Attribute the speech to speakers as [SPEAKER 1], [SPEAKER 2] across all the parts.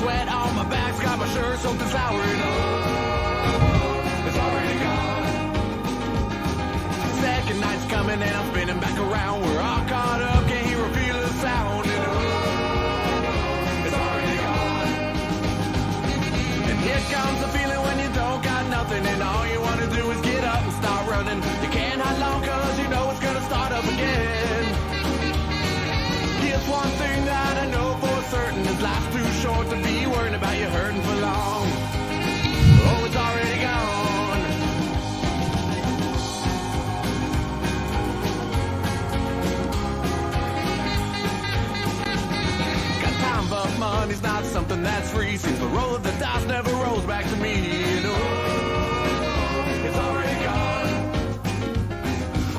[SPEAKER 1] sweat on my back's got my shirt soaked and sour. It's already gone. Second night's coming and I'm spinning back around. We're all caught up, can't hear or feel the sound. It's already gone. And here comes the feeling when you don't got nothing and all you want to do is get up and start running. You can't hide long cause you know it's gonna start up again. Here's one thing that I know for certain, is life's too short to be worrying about you hurting for long. Oh, it's already gone. Got time but money's not something that's free. Seems the roll of the dice never rolls back to me. It's already gone.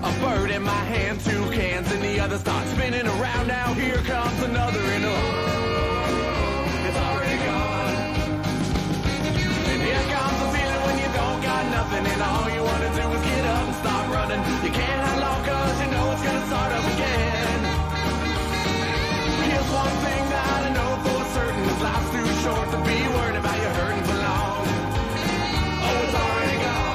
[SPEAKER 1] A bird in my hand, two cans in the other, start spinning around. Now here comes another, and it's already gone. And here comes the feeling when you don't got nothing and all you want to do is get up and start running. You can't hide long cause you know it's gonna start up again. Here's one thing that I know for certain, is life's too short to be worried about you hurting for long. Oh, it's already gone.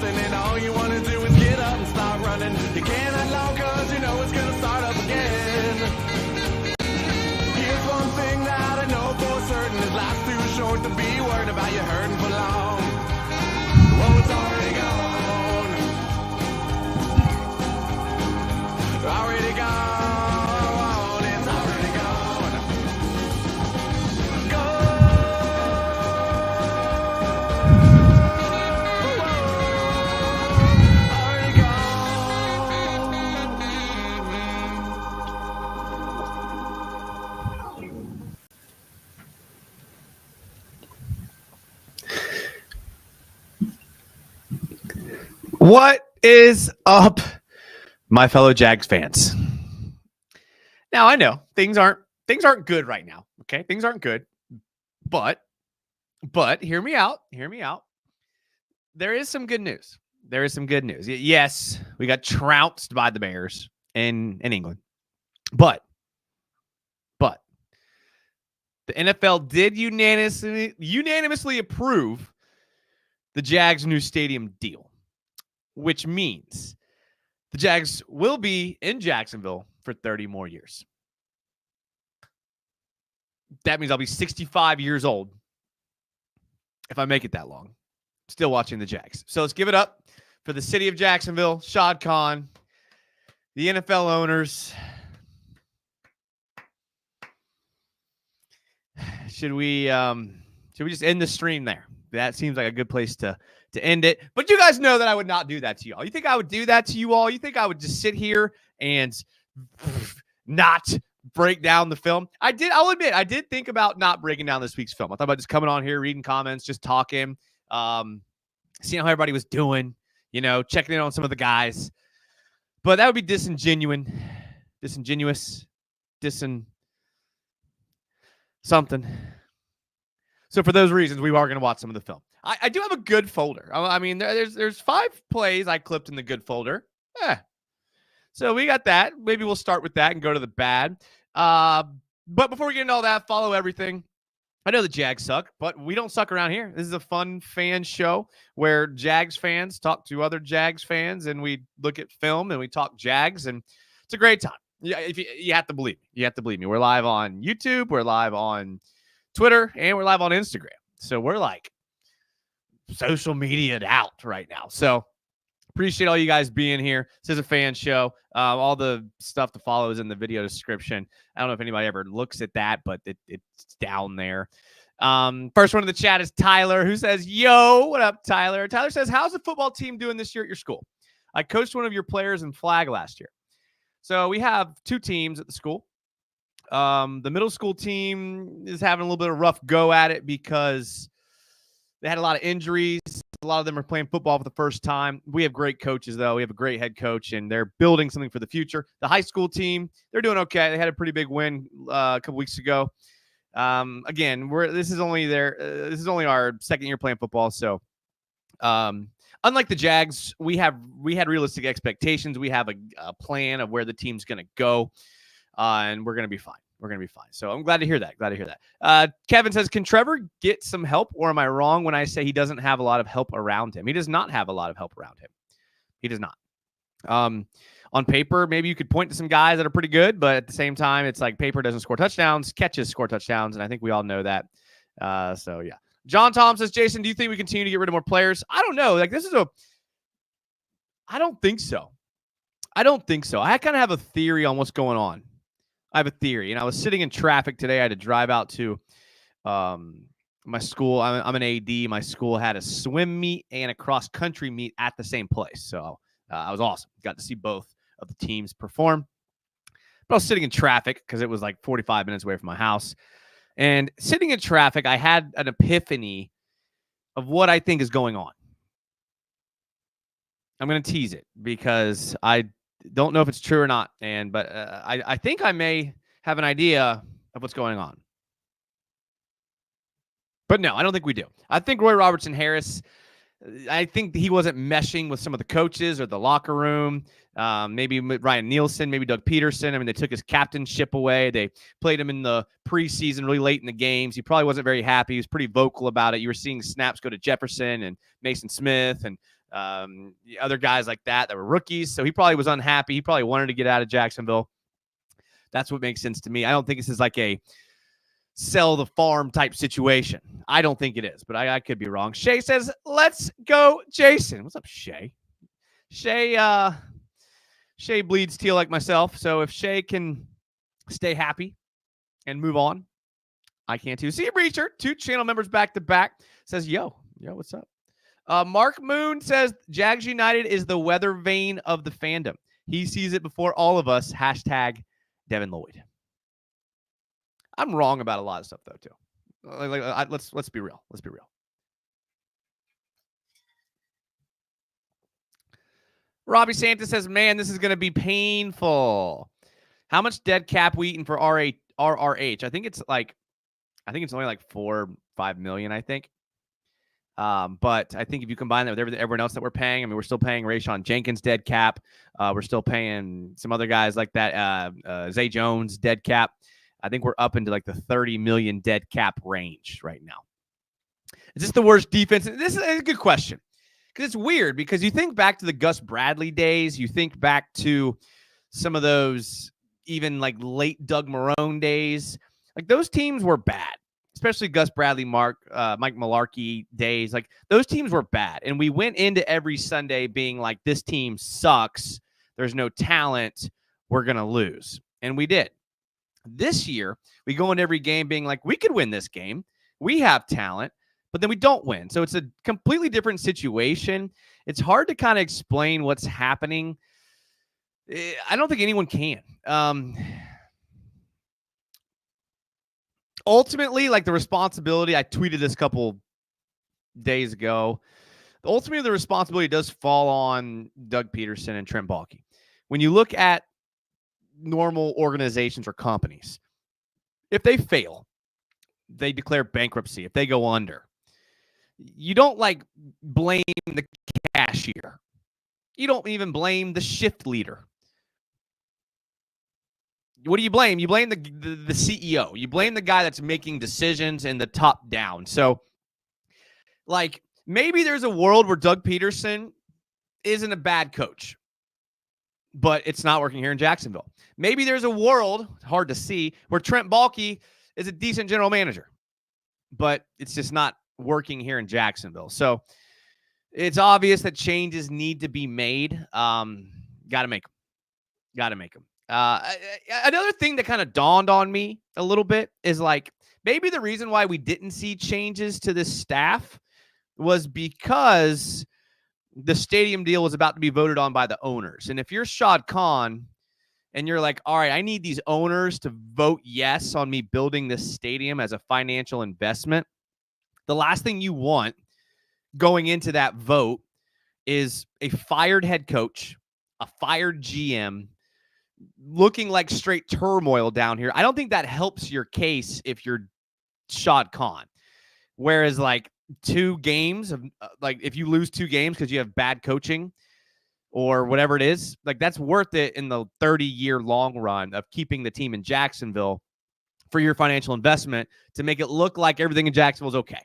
[SPEAKER 1] And all you want to do is get up and start running. You can't hide long cause you know it's gonna start up again. Here's one thing that I know for certain, is life's too short to be worried about you hurting for long. Oh, it's already gone. Already gone. It's already gone. Go.
[SPEAKER 2] What is up, my fellow Jags fans? Now I know things aren't good right now. Okay, things aren't good, but hear me out. Hear me out. There is some good news. There is some good news. Yes, we got trounced by the Bears in England, but the NFL did unanimously approve the Jags' new stadium deal, which means the Jags will be in Jacksonville for 30 more years. That means I'll be 65 years old if I make it that long, still watching the Jags. So let's give it up for the city of Jacksonville, Shad Khan, the NFL owners. Should we just end the stream there? That seems like a good place to end it. But you guys know that I would not do that to y'all. You think I would do that to you all? You think I would just sit here and not break down the film? I'll admit, I did think about not breaking down this week's film. I thought about just coming on here, reading comments, just talking, seeing how everybody was doing, checking in on some of the guys. But that would be disingenuous, something. So for those reasons, we are going to watch some of the film. I do have a good folder. I mean, there's 5 plays I clipped in the good folder. So we got that. Maybe we'll start with that and go to the bad. But before we get into all that, follow everything. I know the Jags suck, but we don't suck around here. This is a fun fan show where Jags fans talk to other Jags fans, and we look at film and we talk Jags, and it's a great time. Yeah, if you have to believe me. You have to believe me. We're live on YouTube, we're live on Twitter, and we're live on Instagram. So we're like social media'd out right now. So appreciate all you guys being here. This is a fan show. All the stuff to follow is in the video description. I don't know if anybody ever looks at that, but it's down there. First one in the chat is Tyler, who says, yo, what up, Tyler? Tyler says, how's the football team doing this year at your school? I coached one of your players in flag last year. So we have 2 teams at the school. The middle school team is having a little bit of a rough go at it because they had a lot of injuries. A lot of them are playing football for the first time. We have great coaches, though. We have a great head coach, and they're building something for the future. The high school team, they're doing okay. They had a pretty big win a couple weeks ago. Again, this is only our second year playing football. So, unlike the Jags, we had realistic expectations. We have a plan of where the team's going to go, and we're going to be fine. We're going to be fine. So I'm glad to hear that. Kevin says, can Trevor get some help, or am I wrong when I say he doesn't have a lot of help around him? He does not have a lot of help around him. He does not. On paper, maybe you could point to some guys that are pretty good, but at the same time, it's like paper doesn't score touchdowns, catches score touchdowns, and I think we all know that. So, yeah. John Tom says, Jason, do you think we continue to get rid of more players? I don't know. I don't think so. I kind of have a theory on what's going on. I have a theory, and I was sitting in traffic today. I had to drive out to my school. I'm an AD. My school had a swim meet and a cross-country meet at the same place. So I was awesome. Got to see both of the teams perform. But I was sitting in traffic because it was like 45 minutes away from my house. And sitting in traffic, I had an epiphany of what I think is going on. I'm going to tease it because I don't know if it's true or not, but I think I may have an idea of what's going on. But no, I don't think we do. I think Roy Robertson Harris, I think he wasn't meshing with some of the coaches or the locker room. Maybe Ryan Nielsen, maybe Doug Peterson. I mean, they took his captainship away. They played him in the preseason really late in the games. He probably wasn't very happy. He was pretty vocal about it. You were seeing snaps go to Jefferson and Mason Smith and other guys like that were rookies. So he probably was unhappy. He probably wanted to get out of Jacksonville. That's what makes sense to me. I don't think this is like a sell the farm type situation. I don't think it is, but I could be wrong. Shay says, let's go, Jason. What's up, Shay? Shay bleeds teal like myself. So if Shay can stay happy and move on, I can too. See, Breacher, 2 channel members back to back, says, yo, what's up? Mark Moon says, Jags United is the weather vane of the fandom. He sees it before all of us. Hashtag Devin Lloyd. I'm wrong about a lot of stuff, though, too. Let's be real. Let's be real. Robbie Santa says, man, this is going to be painful. How much dead cap we eating for RRH? I think it's only like 4 or 5 million, I think. But I think if you combine that with everyone else that we're paying, I mean, we're still paying Rayshon Jenkins dead cap. We're still paying some other guys like that. Zay Jones dead cap. I think we're up into like the 30 million dead cap range right now. Is this the worst defense? This is a good question because it's weird because you think back to the Gus Bradley days. You think back to some of those even like late Doug Marrone days. Like those teams were bad. Especially Gus Bradley, Mike Mularkey days. Like those teams were bad. And we went into every Sunday being like, this team sucks. There's no talent. We're going to lose. And we did. This year, we go into every game being like, we could win this game. We have talent, but then we don't win. So it's a completely different situation. It's hard to kind of explain what's happening. I don't think anyone can. Ultimately, like the responsibility, I tweeted this a couple days ago. Ultimately, the responsibility does fall on Doug Peterson and Trent Baalke. When you look at normal organizations or companies, if they fail, they declare bankruptcy, if they go under, you don't like blame the cashier. You don't even blame the shift leader. What do you blame? You blame the CEO. You blame the guy that's making decisions in the top down. So, like, maybe there's a world where Doug Peterson isn't a bad coach, but it's not working here in Jacksonville. Maybe there's a world, hard to see, where Trent Baalke is a decent general manager, but it's just not working here in Jacksonville. So it's obvious that changes need to be made. Got to make them. Got to make them. Another thing that kind of dawned on me a little bit is like maybe the reason why we didn't see changes to this staff was because the stadium deal was about to be voted on by the owners. And if you're Shad Khan and you're like, all right, I need these owners to vote yes on me building this stadium as a financial investment, the last thing you want going into that vote is a fired head coach, a fired GM, looking like straight turmoil down here. I don't think that helps your case if you're Shad Khan. Whereas like 2 games of like if you lose 2 games because you have bad coaching or whatever it is, like that's worth it in the 30-year long run of keeping the team in Jacksonville for your financial investment to make it look like everything in Jacksonville is okay.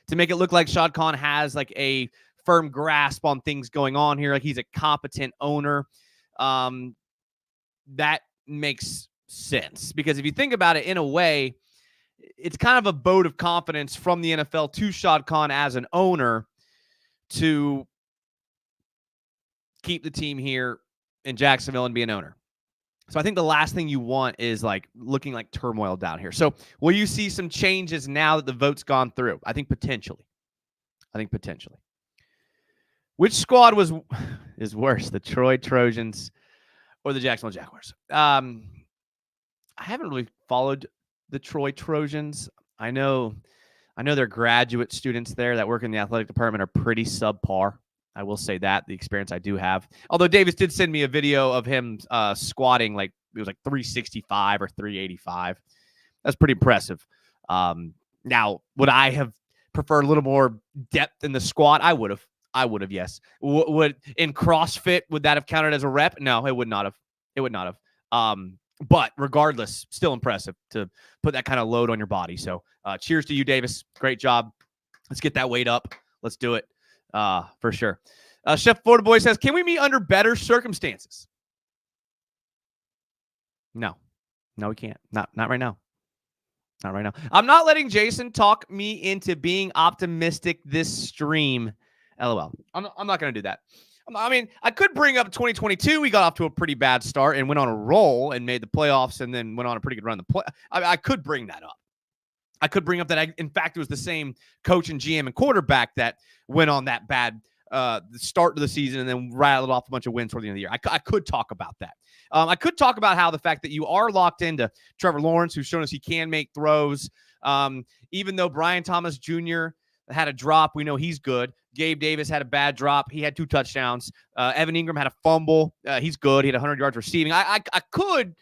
[SPEAKER 2] To make it look like Shad Khan has like a firm grasp on things going on here, like he's a competent owner. That makes sense because if you think about it in a way, it's kind of a vote of confidence from the NFL to Shad Khan as an owner to keep the team here in Jacksonville and be an owner. So I think the last thing you want is like looking like turmoil down here. So will you see some changes now that the vote's gone through? I think potentially. Which squad is worse, the Troy Trojans or the Jacksonville Jaguars? I haven't really followed the Troy Trojans. I know their graduate students there that work in the athletic department are pretty subpar. I will say that, the experience I do have. Although Davis did send me a video of him squatting like it was like 365 or 385. That's pretty impressive. Now, would I have preferred a little more depth in the squat? I would have, yes. Would in CrossFit, would that have counted as a rep? No, it would not have. But regardless, still impressive to put that kind of load on your body. So cheers to you, Davis. Great job. Let's get that weight up. Let's do it for sure. Chef Florida Boy says, can we meet under better circumstances? No, we can't. Not right now. Not right now. I'm not letting Jason talk me into being optimistic this stream. LOL. I'm not going to do that. I mean, I could bring up 2022. We got off to a pretty bad start and went on a roll and made the playoffs and then went on a pretty good run. I could bring that up. I could bring up that, in fact, it was the same coach and GM and quarterback that went on that bad start to the season and then rattled off a bunch of wins toward the end of the year. I could talk about that. I could talk about how the fact that you are locked into Trevor Lawrence, who's shown us he can make throws, even though Brian Thomas Jr. had a drop. We know he's good. Gabe Davis had a bad drop. He had 2 touchdowns. Evan Ingram had a fumble. He's good. He had 100 yards receiving. I could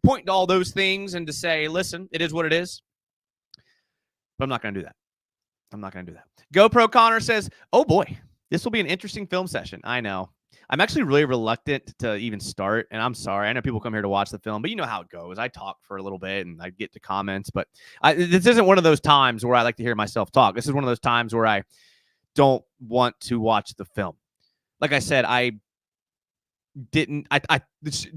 [SPEAKER 2] point to all those things and to say, listen, it is what it is. But I'm not going to do that. GoPro Connor says, oh boy, this will be an interesting film session. I know. I'm actually really reluctant to even start, and I'm sorry. I know people come here to watch the film, but you know how it goes. I talk for a little bit, and I get to comments, but this isn't one of those times where I like to hear myself talk. This is one of those times where I don't want to watch the film. Like I said, I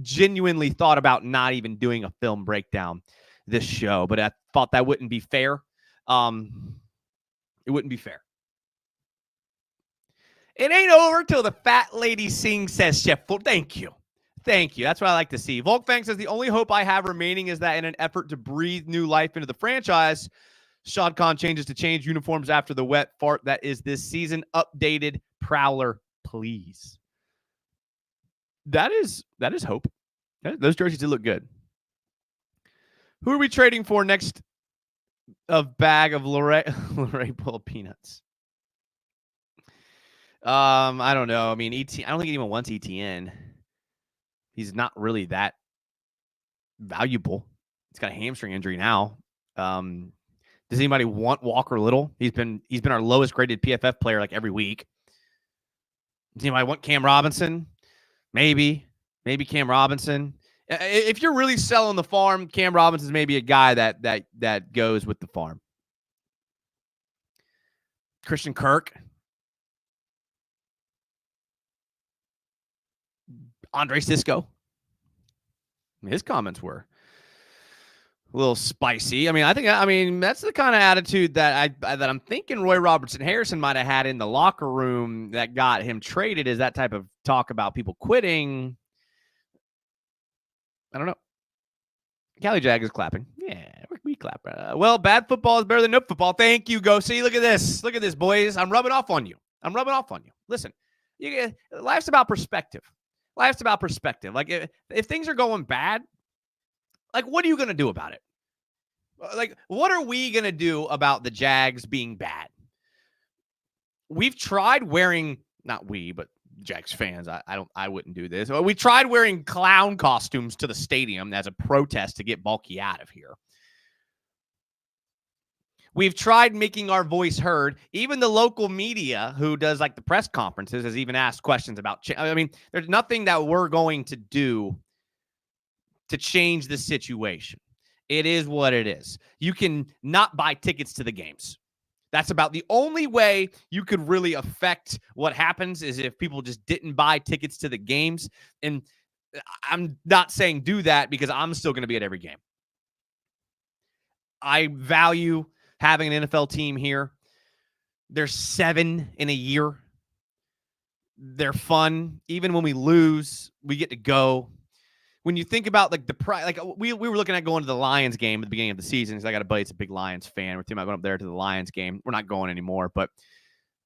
[SPEAKER 2] genuinely thought about not even doing a film breakdown this show, but I thought that wouldn't be fair. It wouldn't be fair. It ain't over till the fat lady sings, says Chef. Thank you. That's what I like to see. Volkfang says, the only hope I have remaining is that in an effort to breathe new life into the franchise, Shad Khan changes to change uniforms after the wet fart that is this season. Updated Prowler, please. That is hope. Those jerseys did look good. Who are we trading for next? A bag of Luray Bowl peanuts. I don't know. I mean, I don't think anyone wants ETN. He's not really that valuable. He's got a hamstring injury now. Does anybody want Walker Little? He's been our lowest graded PFF player like every week. Does anybody want Cam Robinson? Maybe Cam Robinson. If you're really selling the farm, Cam Robinson's maybe a guy that goes with the farm. Christian Kirk. Andre Sisco. His comments were a little spicy. I mean, that's the kind of attitude that I'm thinking Roy Robertson Harrison might have had in the locker room that got him traded. Is that type of talk about people quitting? I don't know. Cali Jag is clapping. Yeah, we clap. Well, bad football is better than no football. Thank you, Go. See, look at this. Look at this, boys. I'm rubbing off on you. Listen, life's about perspective. Like, if things are going bad, like, what are you going to do about it? Like, what are we going to do about the Jags being bad? We've tried wearing, not we, but Jags fans, I wouldn't do this. We tried wearing clown costumes to the stadium as a protest to get Bulky out of here. We've tried making our voice heard. Even the local media who does like the press conferences has even asked questions about, I mean, there's nothing that we're going to do to change the situation. It is what it is. You can not buy tickets to the games. That's about the only way you could really affect what happens is if people just didn't buy tickets to the games. And I'm not saying do that because I'm still going to be at every game. I value having an NFL team here. There's 7 in a year. They're fun. Even when we lose, we get to go. When you think about like we were looking at going to the Lions game at the beginning of the season because I got a buddy that's a big Lions fan. We're thinking about going up there to the Lions game. We're not going anymore, but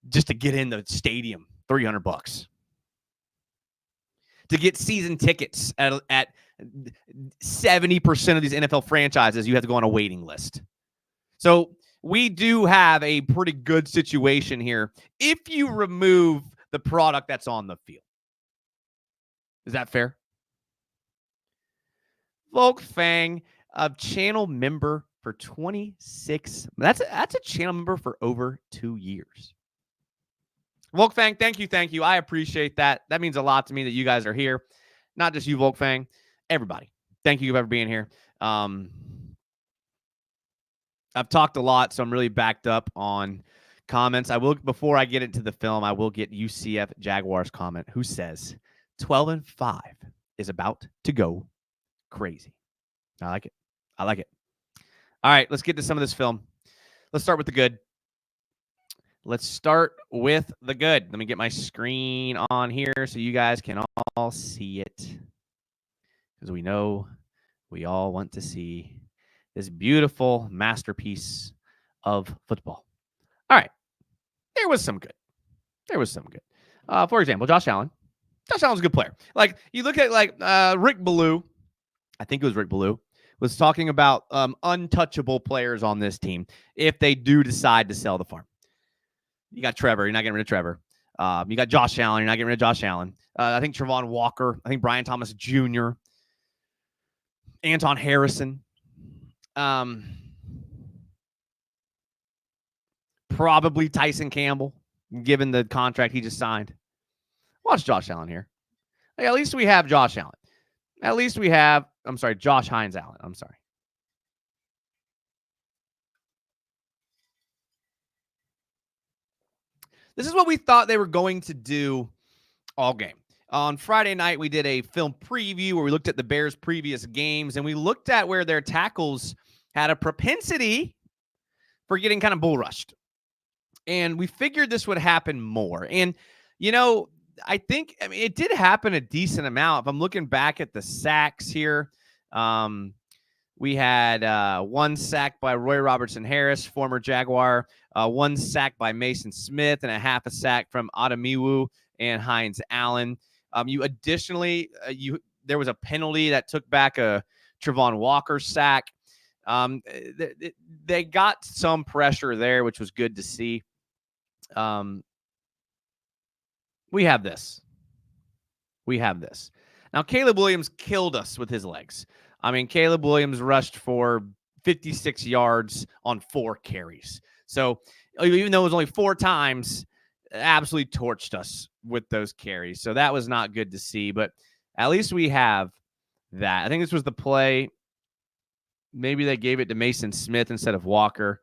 [SPEAKER 2] just to get in the stadium, $300 to get season tickets at 70% of these NFL franchises. You have to go on a waiting list. So we do have a pretty good situation here if you remove the product that's on the field. Is that fair? Volk Fang, a channel member for 26. That's a channel member for over 2 years. Volk Fang, thank you. I appreciate that. That means a lot to me that you guys are here. Not just you, Volk Fang. Everybody. Thank you for being here. I've talked a lot, so I'm really backed up on comments. Before I get into the film, I will get UCF Jaguars comment who says 12-5 is about to go crazy. I like it. All right, let's get to some of this film. Let's start with the good. Let me get my screen on here so you guys can all see it. Because we know we all want to see this beautiful masterpiece of football. All right. There was some good. For example, Josh Allen. Josh Allen's a good player. Like, you look at, Rick Ballou. I think it was Rick Ballou, was talking about untouchable players on this team if they do decide to sell the farm. You got Trevor. You're not getting rid of Trevor. You got Josh Allen. You're not getting rid of Josh Allen. I think Trevon Walker. I think Brian Thomas Jr. Anton Harrison. Probably Tyson Campbell, given the contract he just signed. Watch Josh Allen here. Like, at least we have Josh Allen. Josh Hines Allen. I'm sorry. This is what we thought they were going to do all game. On Friday night, we did a film preview where we looked at the Bears' previous games, and we looked at where their tackles had a propensity for getting kind of bull rushed. And we figured this would happen more. And, I think, it did happen a decent amount. If I'm looking back at the sacks here, we had 1 sack by Roy Robertson Harris, former Jaguar, 1 sack by Mason Smith, and a half a sack from Ademiwu and Hines Allen. There was a penalty that took back a Trevon Walker sack. They got some pressure there, which was good to see. We have this. Now, Caleb Williams killed us with his legs. Caleb Williams rushed for 56 yards on 4 carries. So even though it was only 4 times, absolutely torched us with those carries. So that was not good to see, but at least we have that. I think this was the play. Maybe they gave it to Mason Smith instead of Walker.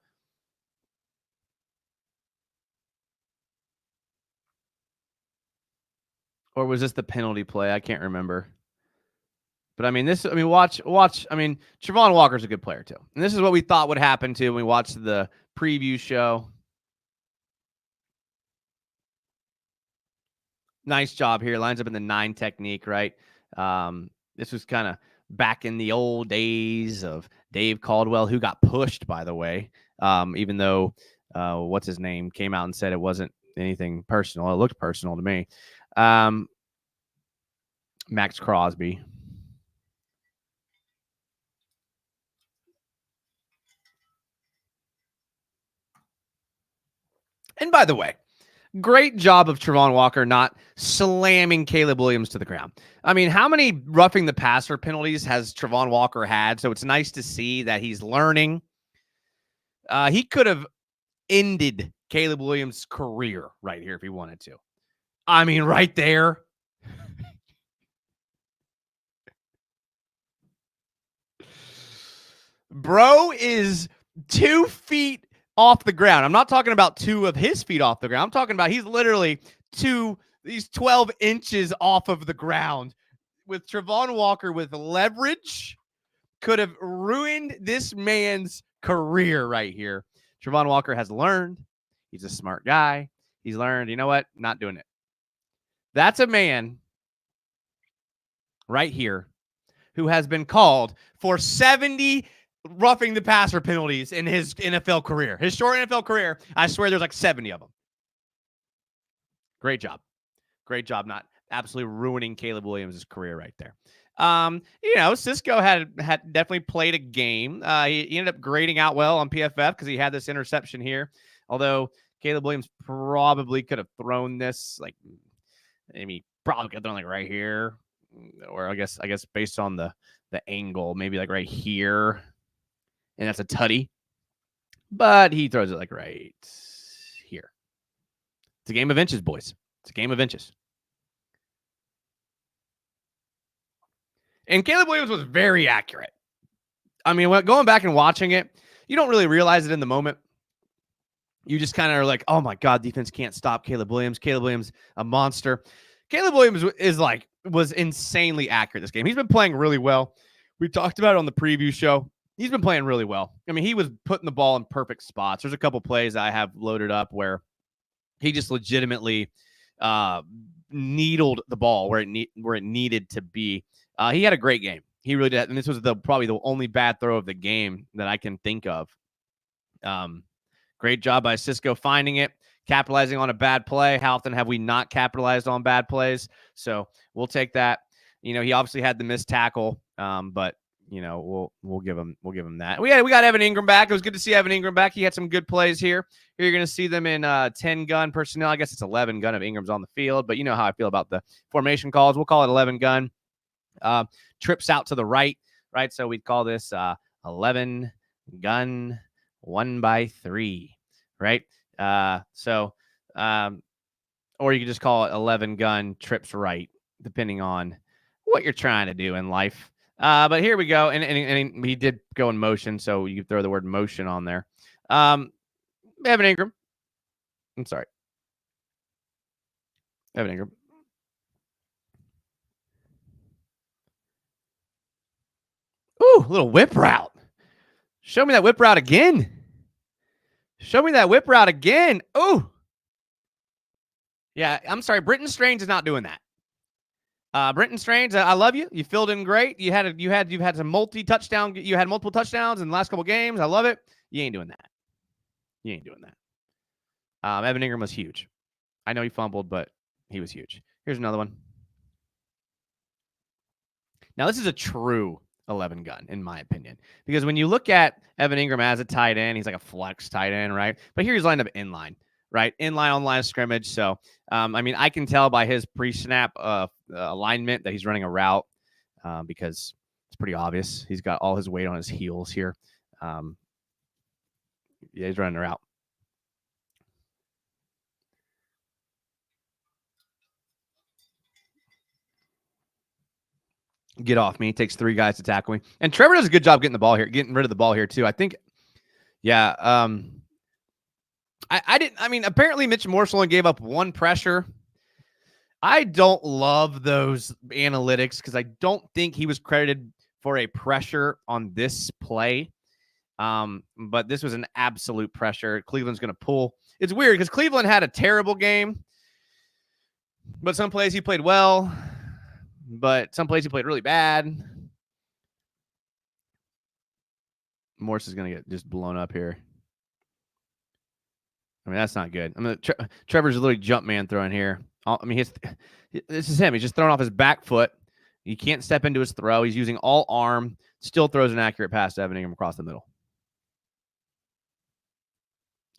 [SPEAKER 2] Or was this the penalty play? I can't remember. But I mean, watch. I mean, Travon Walker's a good player too. And this is what we thought would happen too when we watched the preview show. Nice job here. Lines up in the 9 technique, right? This was kind of back in the old days of Dave Caldwell, who got pushed, by the way, even though what's his name came out and said it wasn't anything personal. It looked personal to me. Max Crosby. And by the way, great job of Travon Walker not slamming Caleb Williams to the ground. I mean, how many roughing the passer penalties has Travon Walker had? So it's nice to see that he's learning. He could have ended Caleb Williams' career right here if he wanted to. I mean, right there. Bro is 2 feet off the ground. I'm not talking about 2 of his feet off the ground. I'm talking about he's literally he's 12 inches off of the ground. With Travon Walker with leverage, could have ruined this man's career right here. Travon Walker has learned. He's a smart guy. He's learned, you know what? Not doing it. That's a man right here who has been called for 70 roughing the passer penalties in his NFL career. His short NFL career, I swear there's like 70 of them. Great job. Great job not absolutely ruining Caleb Williams' career right there. Cisco had definitely played a game. He ended up grading out well on PFF because he had this interception here. Although Caleb Williams probably could have thrown this, like, maybe probably could have thrown like right here. Or I guess based on the angle, maybe like right here. And that's a tutty. But he throws it like right here. It's a game of inches, boys. It's a game of inches. And Caleb Williams was very accurate. I mean, going back and watching it, you don't really realize it in the moment. You just kind of are like, oh my God, defense can't stop Caleb Williams. Caleb Williams, a monster. Caleb Williams was insanely accurate this game. He's been playing really well. We talked about it on the preview show. He's been playing really well. I mean, he was putting the ball in perfect spots. There's a couple plays I have loaded up where he just legitimately needled the ball where it needed to be. He had a great game. He really did. And this was probably the only bad throw of the game that I can think of. Great job by Cisco finding it, capitalizing on a bad play. How often have we not capitalized on bad plays? So we'll take that. He obviously had the missed tackle, but we'll give him that. We got Evan Ingram back. It was good to see Evan Ingram back. He had some good plays here. Here you're going to see them in 10 gun personnel. I guess it's 11 gun if Ingram's on the field, but you know how I feel about the formation calls. We'll call it 11 gun. Trips out to the right? So we'd call this 11 gun 1x3, right? Or you could just call it 11 gun trips right, depending on what you're trying to do in life. But here we go. And he did go in motion, so you throw the word motion on there. Evan Ingram. I'm sorry. Evan Ingram. Ooh, little whip route. Show me that whip route again. Ooh. Yeah, I'm sorry. Brenton Strange is not doing that. Brenton Strange, I love you. You filled in great. You've had some multi-touchdown. You had multiple touchdowns in the last couple games. I love it. You ain't doing that. Evan Ingram was huge. I know he fumbled, but he was huge. Here's another one. Now, this is a true 11 gun, in my opinion, because when you look at Evan Ingram as a tight end, he's like a flex tight end, right? But here he's lined up in line, right? In line on line of scrimmage. So, I can tell by his pre-snap alignment that he's running a route because it's pretty obvious. He's got all his weight on his heels here. Yeah, he's running her out. Get off me. It takes 3 guys to tackle me. And Trevor does a good job getting rid of the ball here, too. I think, yeah. I mean, apparently Mitch Morse only gave up 1 pressure. I don't love those analytics because I don't think he was credited for a pressure on this play. But this was an absolute pressure. Cleveland's going to pull. It's weird because Cleveland had a terrible game, but some plays he played well, but some plays he played really bad. Morse is going to get just blown up here. I mean, that's not good. I mean, Trevor's literally jump man throwing here. I mean, this is him. He's just throwing off his back foot. He can't step into his throw. He's using all arm. Still throws an accurate pass to Evan Ingram across the middle.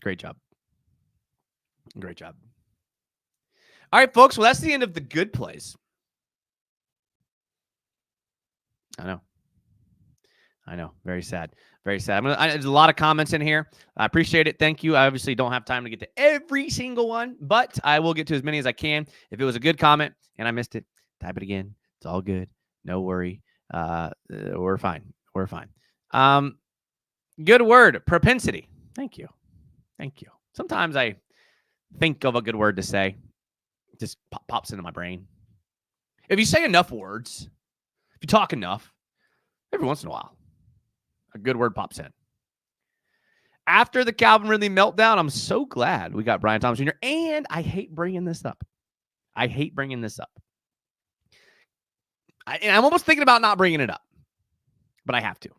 [SPEAKER 2] Great job. Great job. All right, folks. Well, that's the end of the good plays. I know. Very sad. Very sad. There's a lot of comments in here. I appreciate it. Thank you. I obviously don't have time to get to every single one, but I will get to as many as I can. If it was a good comment and I missed it, type it again. It's all good. No worry. We're fine. We're fine. Good word. Propensity. Thank you. Thank you. Sometimes I think of a good word to say. It just pops into my brain. If you say enough words, if you talk enough, every once in a while, a good word pops in. After the Calvin Ridley meltdown, I'm so glad we got Brian Thomas Jr. And I hate bringing this up. And I'm almost thinking about not bringing it up, but I have to.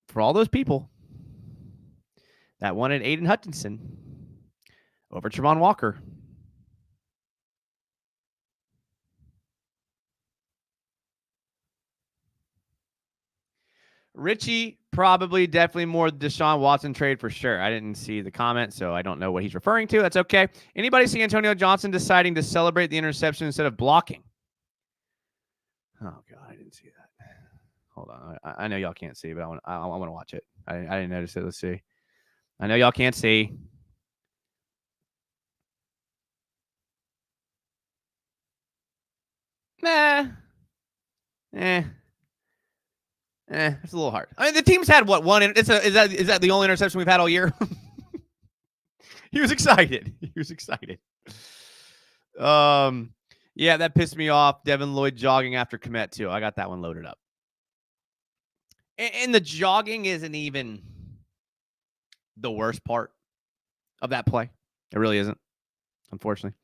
[SPEAKER 2] For all those people that wanted Aiden Hutchinson over Travon Walker, Richie, probably definitely more Deshaun Watson trade for sure. I didn't see the comment, so I don't know what he's referring to. That's okay. Anybody see Antonio Johnson deciding to celebrate the interception instead of blocking? Oh, God, I didn't see that. Hold on. I know y'all can't see, but I want to watch it. I didn't notice it. Let's see. I know y'all can't see. It's a little hard. I mean, the team's had what, one? Is that the only interception we've had all year? He was excited. Yeah, that pissed me off. Devin Lloyd jogging after Komet too. I got that one loaded up. And the jogging isn't even the worst part of that play. It really isn't, unfortunately.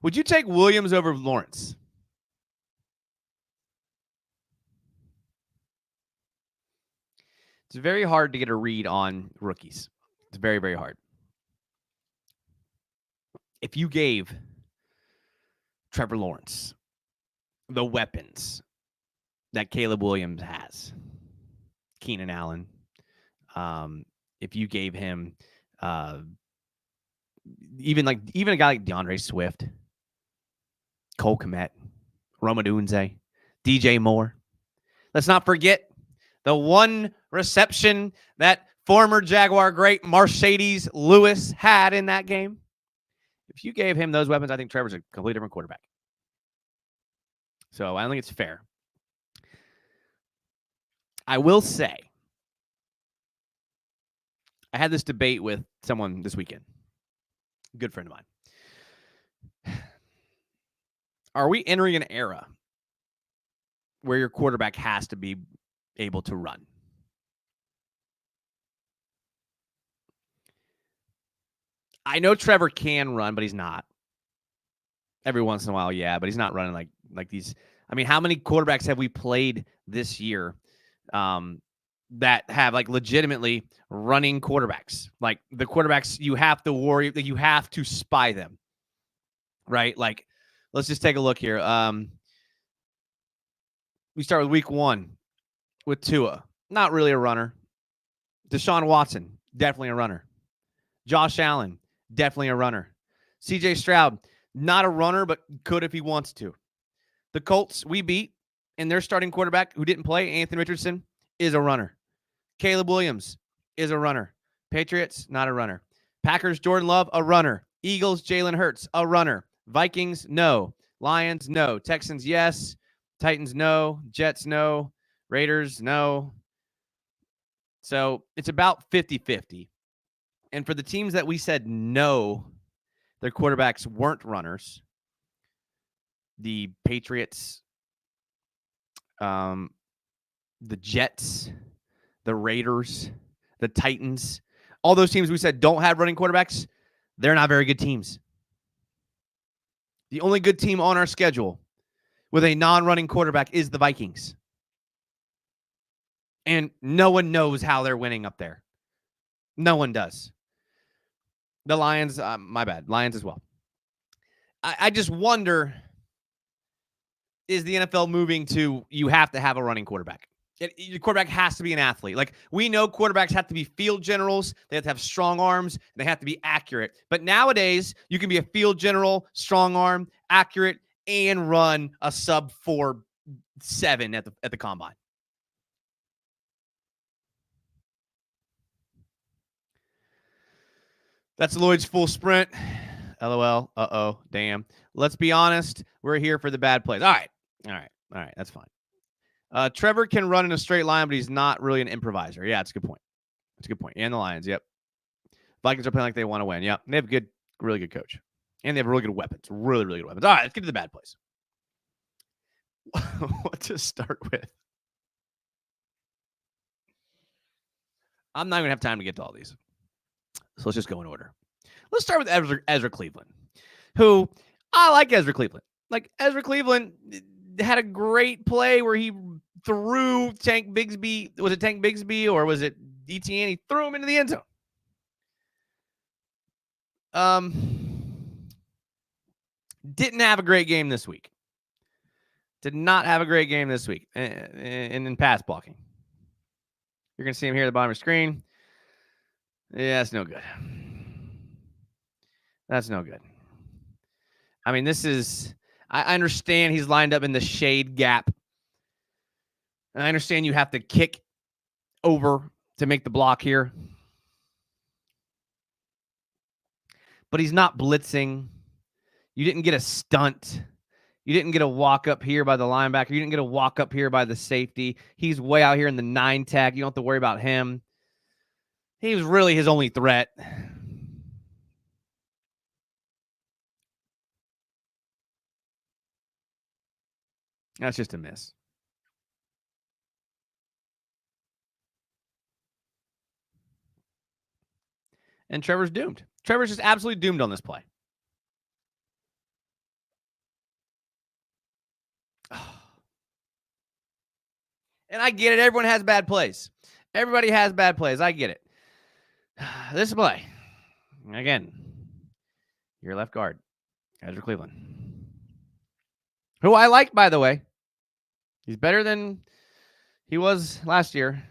[SPEAKER 2] Would you take Williams over Lawrence? It's very hard to get a read on rookies. It's very, very hard. If you gave Trevor Lawrence the weapons that Caleb Williams has, Keenan Allen, if you gave him even a guy like DeAndre Swift, Cole Kmet, Rome Odunze, DJ Moore. Let's not forget the one reception that former Jaguar great Mercedes Lewis had in that game. If you gave him those weapons, I think Trevor's a completely different quarterback. So I don't think it's fair. I will say, I had this debate with someone this weekend. A good friend of mine. Are we entering an era where your quarterback has to be able to run? I know Trevor can run, but he's not. Every once in a while, yeah, but he's not running like these. I mean, how many quarterbacks have we played this year that have like legitimately running quarterbacks? Like the quarterbacks you have to worry, that you have to spy them, right? Like, let's just take a look here. We start with week 1 with Tua. Not really a runner. Deshaun Watson, definitely a runner. Josh Allen, definitely a runner. CJ Stroud, not a runner, but could if he wants to. The Colts, we beat, And their starting quarterback, who didn't play, Anthony Richardson, is a runner. Caleb Williams is a runner. Patriots, not a runner. Packers, Jordan Love, a runner. Eagles, Jalen Hurts, a runner. Vikings, no. Lions, no. Texans, yes. Titans, no. Jets, no. Raiders, no. So it's about 50-50. And for the teams that we said no, their quarterbacks weren't runners. The Patriots, the Jets, the Raiders, the Titans, all those teams we said don't have running quarterbacks, they're not very good teams. The only good team on our schedule with a non-running quarterback is the Vikings. And no one knows how they're winning up there. No one does. The Lions, my bad, Lions as well. I just wonder, is the NFL moving to you have to have a running quarterback? Your quarterback has to be an athlete. Like, we know quarterbacks have to be field generals. They have to have strong arms. And they have to be accurate. But nowadays, you can be a field general, strong arm, accurate, and run a sub 4.7 at the combine. That's Lloyd's full sprint. LOL. Uh-oh. Damn. Let's be honest. We're here for the bad plays. All right. That's fine. Trevor can run in a straight line, but he's not really an improviser. Yeah, that's a good point. And the Lions, yep. Vikings are playing like they want to win. Yep. They have a really good coach. And they have really good weapons. Really, really good weapons. All right, let's get to the bad plays. What to start with? I'm not going to have time to get to all these. So let's just go in order. Let's start with Ezra Cleveland, who I like Ezra Cleveland. Like, Ezra Cleveland had a great play where he threw Tank Bigsby. Was it Tank Bigsby or was it DTN? He threw him into the end zone. Didn't have a great game this week. Did not have a great game this week in pass blocking. You're going to see him here at the bottom of the screen. Yeah, that's no good. That's no good. I mean, this is... I understand he's lined up in the shade gap. And I understand you have to kick over to make the block here. But he's not blitzing. You didn't get a stunt. You didn't get a walk up here by the linebacker. You didn't get a walk up here by the safety. He's way out here in the 9 tag. You don't have to worry about him. He was really his only threat. That's just a miss. And Trevor's doomed. Trevor's just absolutely doomed on this play. And I get it. Everyone has bad plays. Everybody has bad plays. I get it. This play. Again, your left guard, Ezra Cleveland. Who I like, by the way. He's better than he was last year.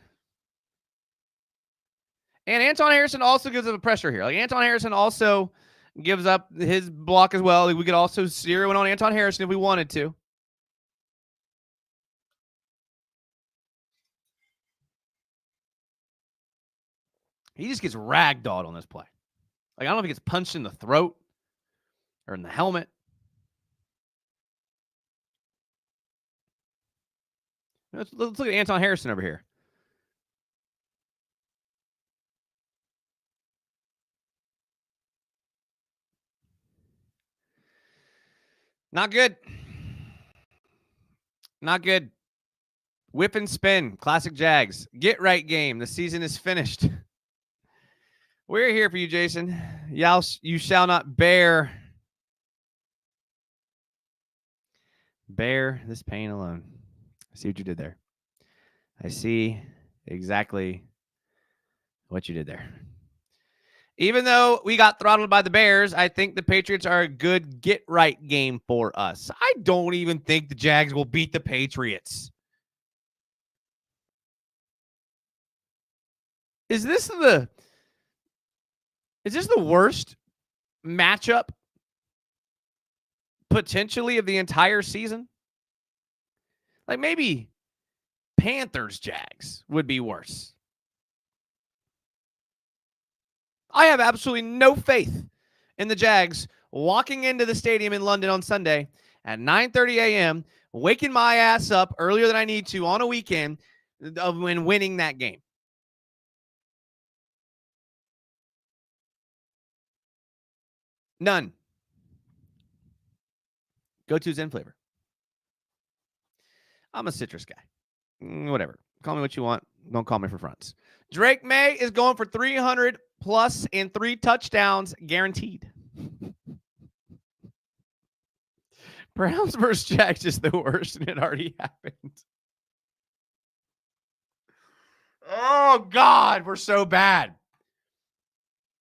[SPEAKER 2] And Anton Harrison also gives up a pressure here. Like, Anton Harrison also gives up his block as well. We could also zero in on Anton Harrison if we wanted to. He just gets ragdolled on this play. Like, I don't know if he gets punched in the throat or in the helmet. Let's look at Anton Harrison over here. Not good. Not good. Whip and spin. Classic Jags. Get right game. The season is finished. We're here for you, Jason. You shall not bear this pain alone. I see what you did there. I see exactly what you did there. Even though we got throttled by the Bears, I think the Patriots are a good get-right game for us. I don't even think the Jags will beat the Patriots. Is this the worst matchup potentially of the entire season? Like maybe Panthers Jags would be worse. I have absolutely no faith in the Jags walking into the stadium in London on Sunday at 9:30 a.m., waking my ass up earlier than I need to on a weekend of when winning that game. None. Go-to Zen flavor. I'm a citrus guy. Whatever. Call me what you want. Don't call me for fronts. Drake May is going for 300 plus and 3 touchdowns guaranteed. Browns versus Jags is the worst, and it already happened. Oh, God, we're so bad.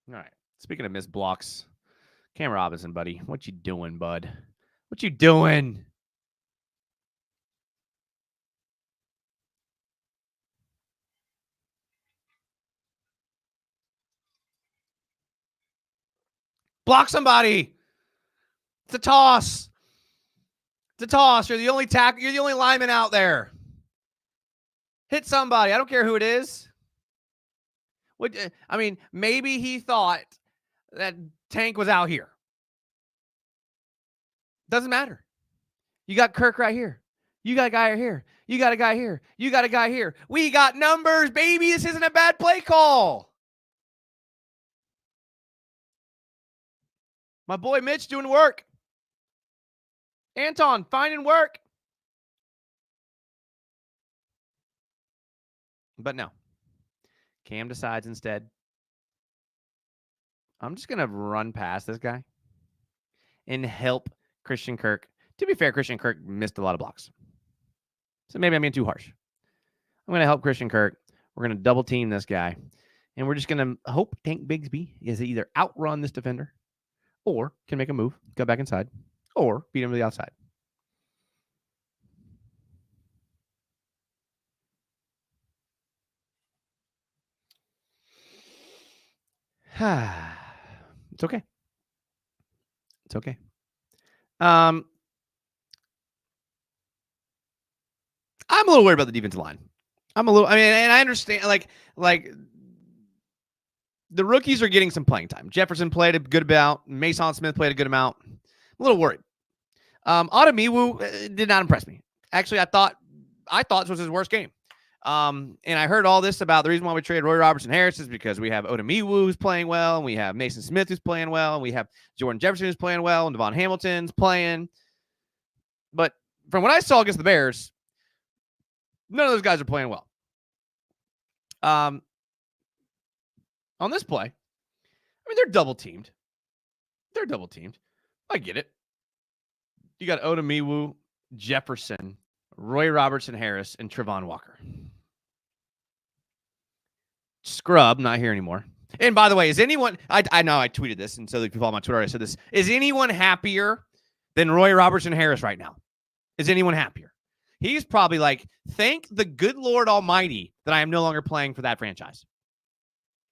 [SPEAKER 2] All right. Speaking of missed blocks, Cam Robinson, buddy. What you doing, bud? What you doing? Block somebody. It's a toss. It's a toss. You're the only tackle. You're the only lineman out there. Hit somebody. I don't care who it is. I mean, maybe he thought that Tank was out here. Doesn't matter. You got Kirk right here. You got a guy right here. You got a guy here. You got a guy here. We got numbers, baby. This isn't a bad play call. My boy Mitch doing work. Anton finding work. But no. Cam decides instead, I'm just going to run past this guy and help Christian Kirk. To be fair, Christian Kirk missed a lot of blocks. So maybe I'm being too harsh. I'm going to help Christian Kirk. We're going to double team this guy. And we're just going to hope Tank Bigsby is either outrun this defender or can make a move, go back inside, or beat him to the outside. It's okay. It's okay. I'm a little worried about the defensive line. And I understand, like the rookies are getting some playing time. Jefferson played a good amount. Mason Smith played a good amount. I'm a little worried. Ademiwu did not impress me. Actually, I thought this was his worst game. And I heard all this about the reason why we traded Roy Robertson Harris is because we have Ademiwu who's playing well, and we have Mason Smith who's playing well, and we have Jordan Jefferson who's playing well, and Devon Hamilton's playing. But from what I saw against the Bears, none of those guys are playing well. On this play, I mean, they're double teamed. I get it. You got Ademiwu, Jefferson, Roy Robertson Harris, and Trevon Walker. Scrub, not here anymore. And by the way, is anyone, I know I tweeted this, and so if you follow my Twitter, I said this. Is anyone happier than Roy Robertson Harris right now? Is anyone happier? He's probably like, thank the good Lord Almighty that I am no longer playing for that franchise.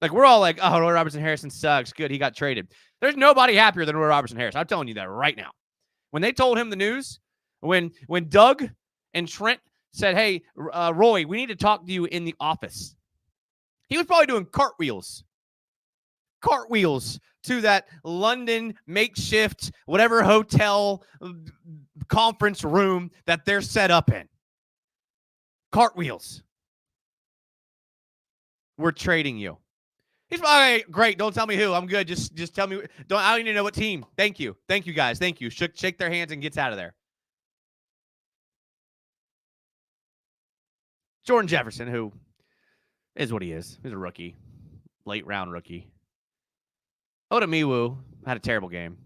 [SPEAKER 2] Like, we're all like, oh, Roy Robertson Harrison sucks. Good, he got traded. There's nobody happier than Roy Robertson Harris. I'm telling you that right now. When they told him the news, when Doug and Trent said, hey, Roy, we need to talk to you in the office, he was probably doing cartwheels to that London makeshift, whatever hotel conference room that they're set up in. Cartwheels. We're trading you. He's probably great. Don't tell me who. I'm good. Just tell me. I don't even know what team. Thank you, guys. Thank you. Shake their hands and gets out of there. Jordan Jefferson, who is what he is. He's a rookie, late round rookie. Ademiwu had a terrible game.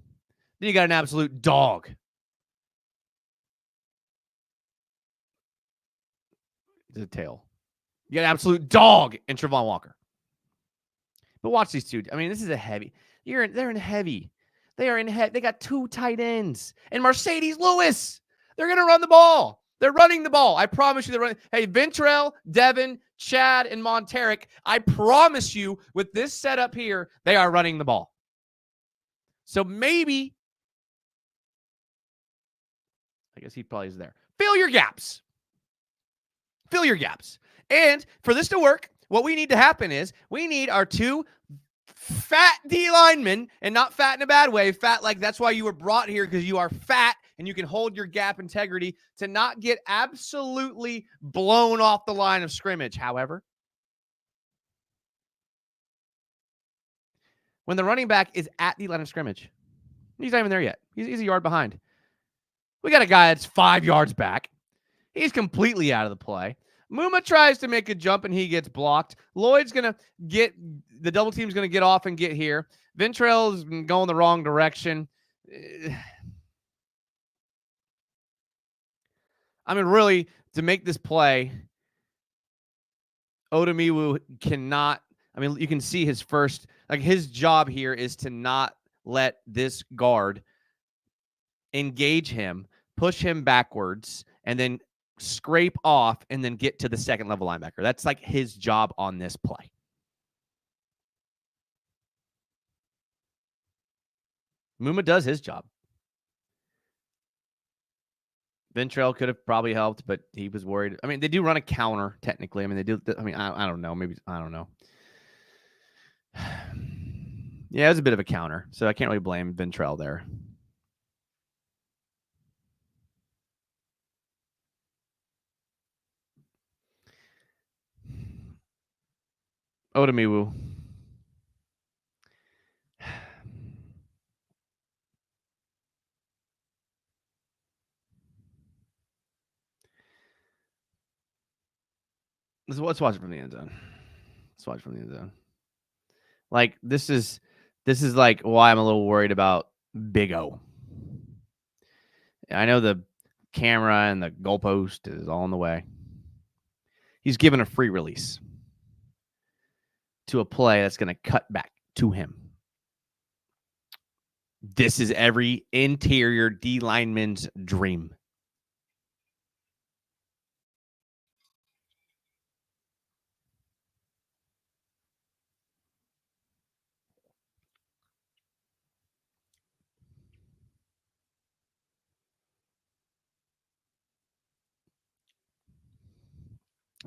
[SPEAKER 2] Then you got an absolute dog. The tail. You got an absolute dog in Trevon Walker. But watch these two. I mean, this is a heavy. They're in heavy. They are in heavy. They got 2 tight ends. And Mercedes Lewis. They're going to run the ball. They're running the ball. I promise you they're running. Hey, Ventrell, Devin, Chad, and Monteric, I promise you with this setup here, they are running the ball. So maybe, I guess he probably is there. Fill your gaps. Fill your gaps. And for this to work, what we need to happen is we need our two fat D linemen, and not fat in a bad way, fat like that's why you were brought here, because you are fat and you can hold your gap integrity, to not get absolutely blown off the line of scrimmage. However, when the running back is at the line of scrimmage, he's not even there yet. He's a yard behind. We got a guy that's 5 yards back. He's completely out of the play. Muma tries to make a jump and he gets blocked. Lloyd's going to get – the double team's going to get off and get here. Ventrell's going the wrong direction. I mean, really, to make this play, Odemiwu cannot – I mean, you can see his first – like his job here is to not let this guard engage him, push him backwards, and then – scrape off and then get to the second level linebacker. That's like his job on this play. Muma does his job. Ventrell could have probably helped, but he was worried. I mean, they do run a counter technically. I mean, they do. I mean, I don't know. Maybe, I don't know. Yeah, it was a bit of a counter, so I can't really blame Ventrell there. Odemiwu. Let's watch it from the end zone. Let's watch it from the end zone. Like, this is like why I'm a little worried about Big O. I know the camera and the goalpost is all in the way. He's given a free release to a play that's going to cut back to him. This is every interior D lineman's dream.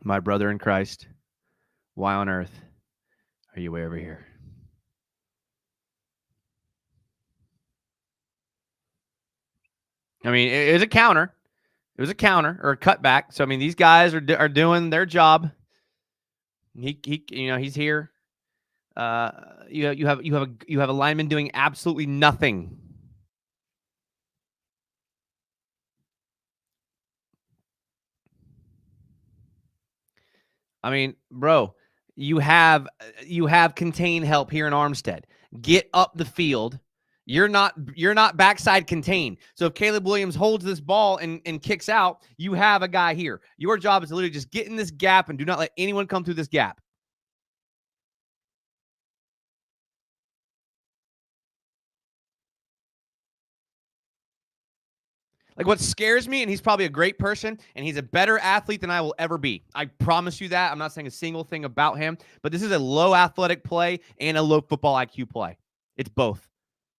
[SPEAKER 2] My brother in Christ, why on earth are you way over here? I mean, it was a counter. It was a counter or a cutback. So I mean, these guys are doing their job. He he's here. You have a lineman doing absolutely nothing. I mean, bro, you have contain help here in Armstead. Get up the field. You're not backside contained. So if Caleb Williams holds this ball and kicks out, you have a guy here. Your job is to literally just get in this gap and do not let anyone come through this gap. Like, what scares me, and he's probably a great person, and he's a better athlete than I will ever be. I promise you that. I'm not saying a single thing about him, but this is a low athletic play and a low football IQ play. It's both,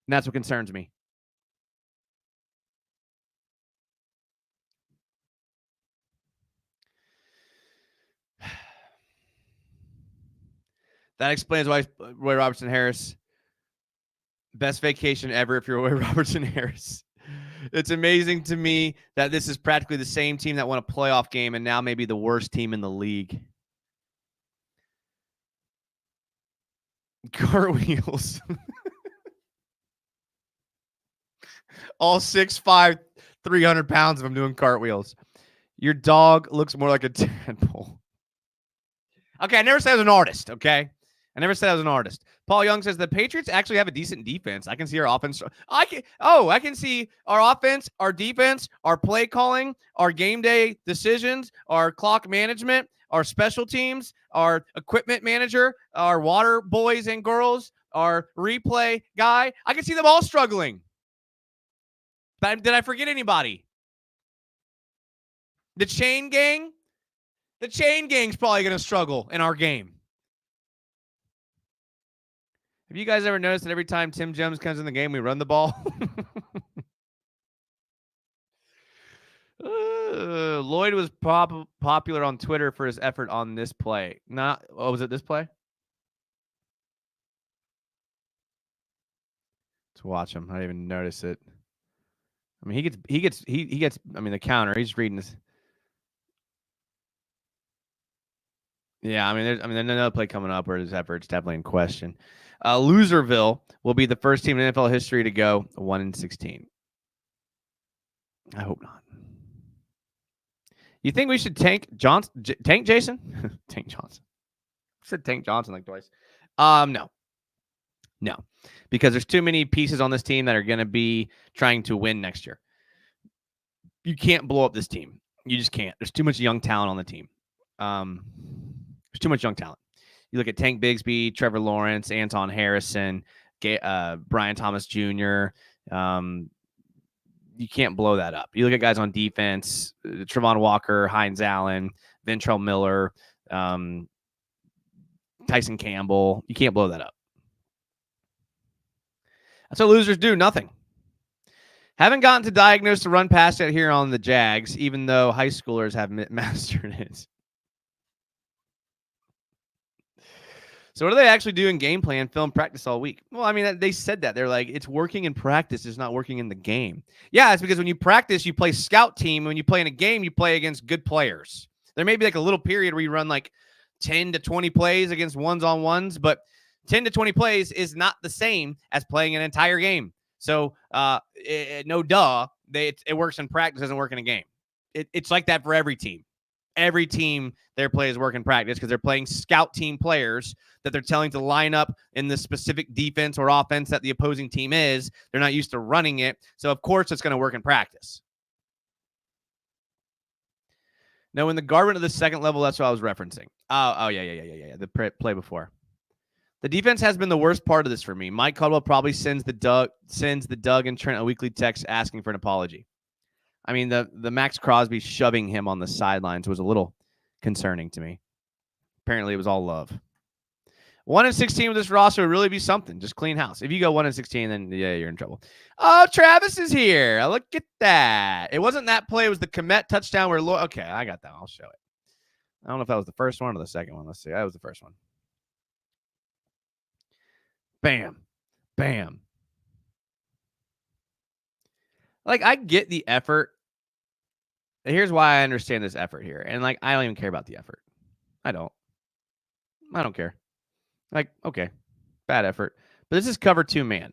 [SPEAKER 2] and that's what concerns me. That explains why Roy Robertson Harris, best vacation ever if you're Roy Robertson Harris. It's amazing to me that this is practically the same team that won a playoff game and now maybe the worst team in the league. Cartwheels. All 6'5", 300 pounds of them doing cartwheels. Your dog looks more like a tadpole. Okay, I never said I was an artist, okay? I never said I was an artist. Paul Young says the Patriots actually have a decent defense. I can see our offense. I can see our offense, our defense, our play calling, our game day decisions, our clock management, our special teams, our equipment manager, our water boys and girls, our replay guy. I can see them all struggling. But did I forget anybody? The chain gang? The chain gang's probably going to struggle in our game. Have you guys ever noticed that every time Tim Jones comes in the game, we run the ball? Lloyd was popular on Twitter for his effort on this play. Was it this play? Let's watch him. I didn't even notice it. I mean, he gets. I mean, the counter. He's reading this. Yeah, I mean, there's another play coming up where his effort's definitely in question. Loserville will be the first team in NFL history to go 1-16. I hope not. You think we should tank Johnson? Tank Jason? Tank Johnson. I said Tank Johnson like twice. No, because there's too many pieces on this team that are going to be trying to win next year. You can't blow up this team. You just can't. There's too much young talent on the team. There's too much young talent. You look at Tank Bigsby, Trevor Lawrence, Anton Harrison, Brian Thomas Jr. You can't blow that up. You look at guys on defense, Trevon Walker, Hines Allen, Ventrell Miller, Tyson Campbell. You can't blow that up. That's what losers do. Nothing. Haven't gotten to diagnose the run pass yet here on the Jags, even though high schoolers have mastered it. So what do they actually do in game plan, film, practice all week? Well, I mean, they said that. They're like, it's working in practice. It's not working in the game. Yeah, it's because when you practice, you play scout team. When you play in a game, you play against good players. There may be like a little period where you run like 10 to 20 plays against ones-on-ones, but 10 to 20 plays is not the same as playing an entire game. So, no duh, it works in practice, doesn't work in a game. It's like that for every team. Every team, their plays work in practice because they're playing scout team players that they're telling to line up in the specific defense or offense that the opposing team is. They're not used to running it. So, of course, it's going to work in practice. No, in the Garment of the second level, that's what I was referencing. Oh, yeah. The play before. The defense has been the worst part of this for me. Mike Caldwell probably sends the Doug and Trent a weekly text asking for an apology. I mean, the Max Crosby shoving him on the sidelines was a little concerning to me. Apparently, it was all love. 1-16 with this roster would really be something. Just clean house. If you go 1-16, then yeah, you're in trouble. Oh, Travis is here. Look at that. It wasn't that play. It was the Komet touchdown where okay, I got that. I'll show it. I don't know if that was the first one or the second one. Let's see. That was the first one. Bam. Bam. Like, I get the effort. Here's why I understand this effort here. And, like, I don't even care about the effort. I don't care. Like, okay, bad effort. But this is cover 2 man.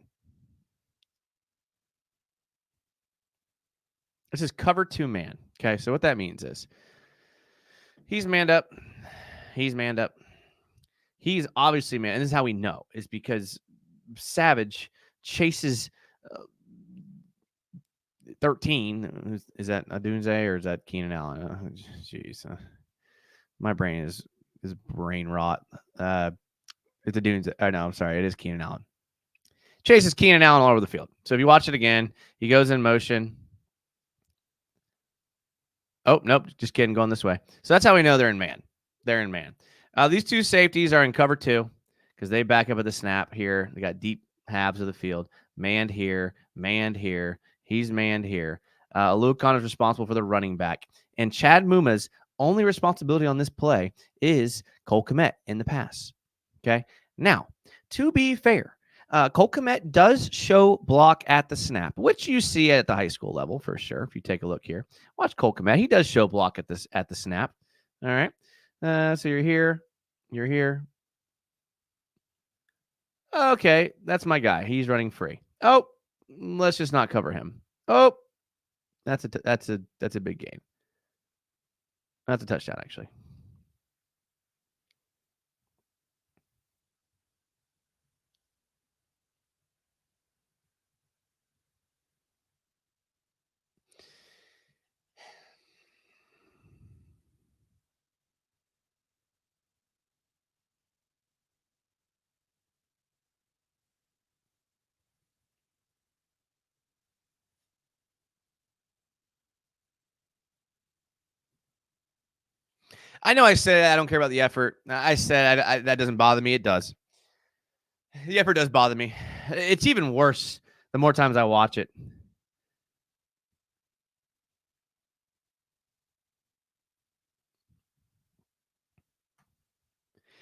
[SPEAKER 2] This is cover 2 man. Okay, so what that means is he's manned up. He's manned up. He's obviously manned. And this is how we know, is because Savage chases 13. Is that Adunze or is that Keenan Allen? Jeez. My brain is brain rot. It's Adunze. Oh, no, I'm sorry. It is Keenan Allen. Chases Keenan Allen all over the field. So if you watch it again, he goes in motion. Oh, nope. Just kidding. Going this way. So that's how we know they're in man. They're in man. These two safeties are in cover 2 because they back up at the snap here. They got deep halves of the field. Manned here. Manned here. He's manned here. Alucon is responsible for the running back. And Chad Muma's only responsibility on this play is Cole Kmet in the pass. Okay? Now, to be fair, Cole Kmet does show block at the snap, which you see at the high school level for sure. If you take a look here, watch Cole Kmet. He does show block at the snap. All right. So you're here. You're here. Okay, that's my guy. He's running free. Oh, let's just not cover him. Oh, that's a big gain. That's a touchdown, actually. I know I said I don't care about the effort. I said that doesn't bother me. It does. The effort does bother me. It's even worse the more times I watch it.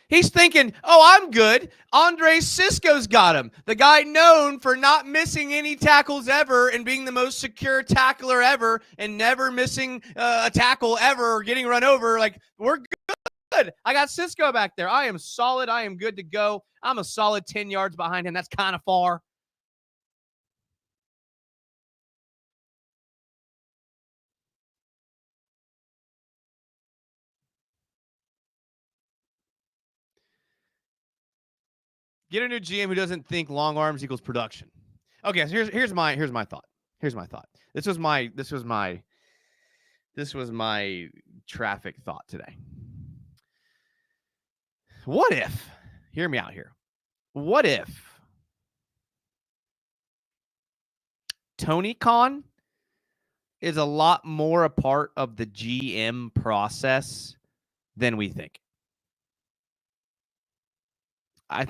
[SPEAKER 2] He's thinking, oh, I'm good. Andre Sisco's got him. The guy known for not missing any tackles ever and being the most secure tackler ever and never missing a tackle ever or getting run over. Like, we're good. I got Sisco back there. I am solid. I am good to go. I'm a solid 10 yards behind him. That's kind of far. Get a new GM who doesn't think long arms equals production. Okay, so here's my thought. Here's my thought. This was my traffic thought today. What if, hear me out here. What if Tony Khan is a lot more a part of the GM process than we think?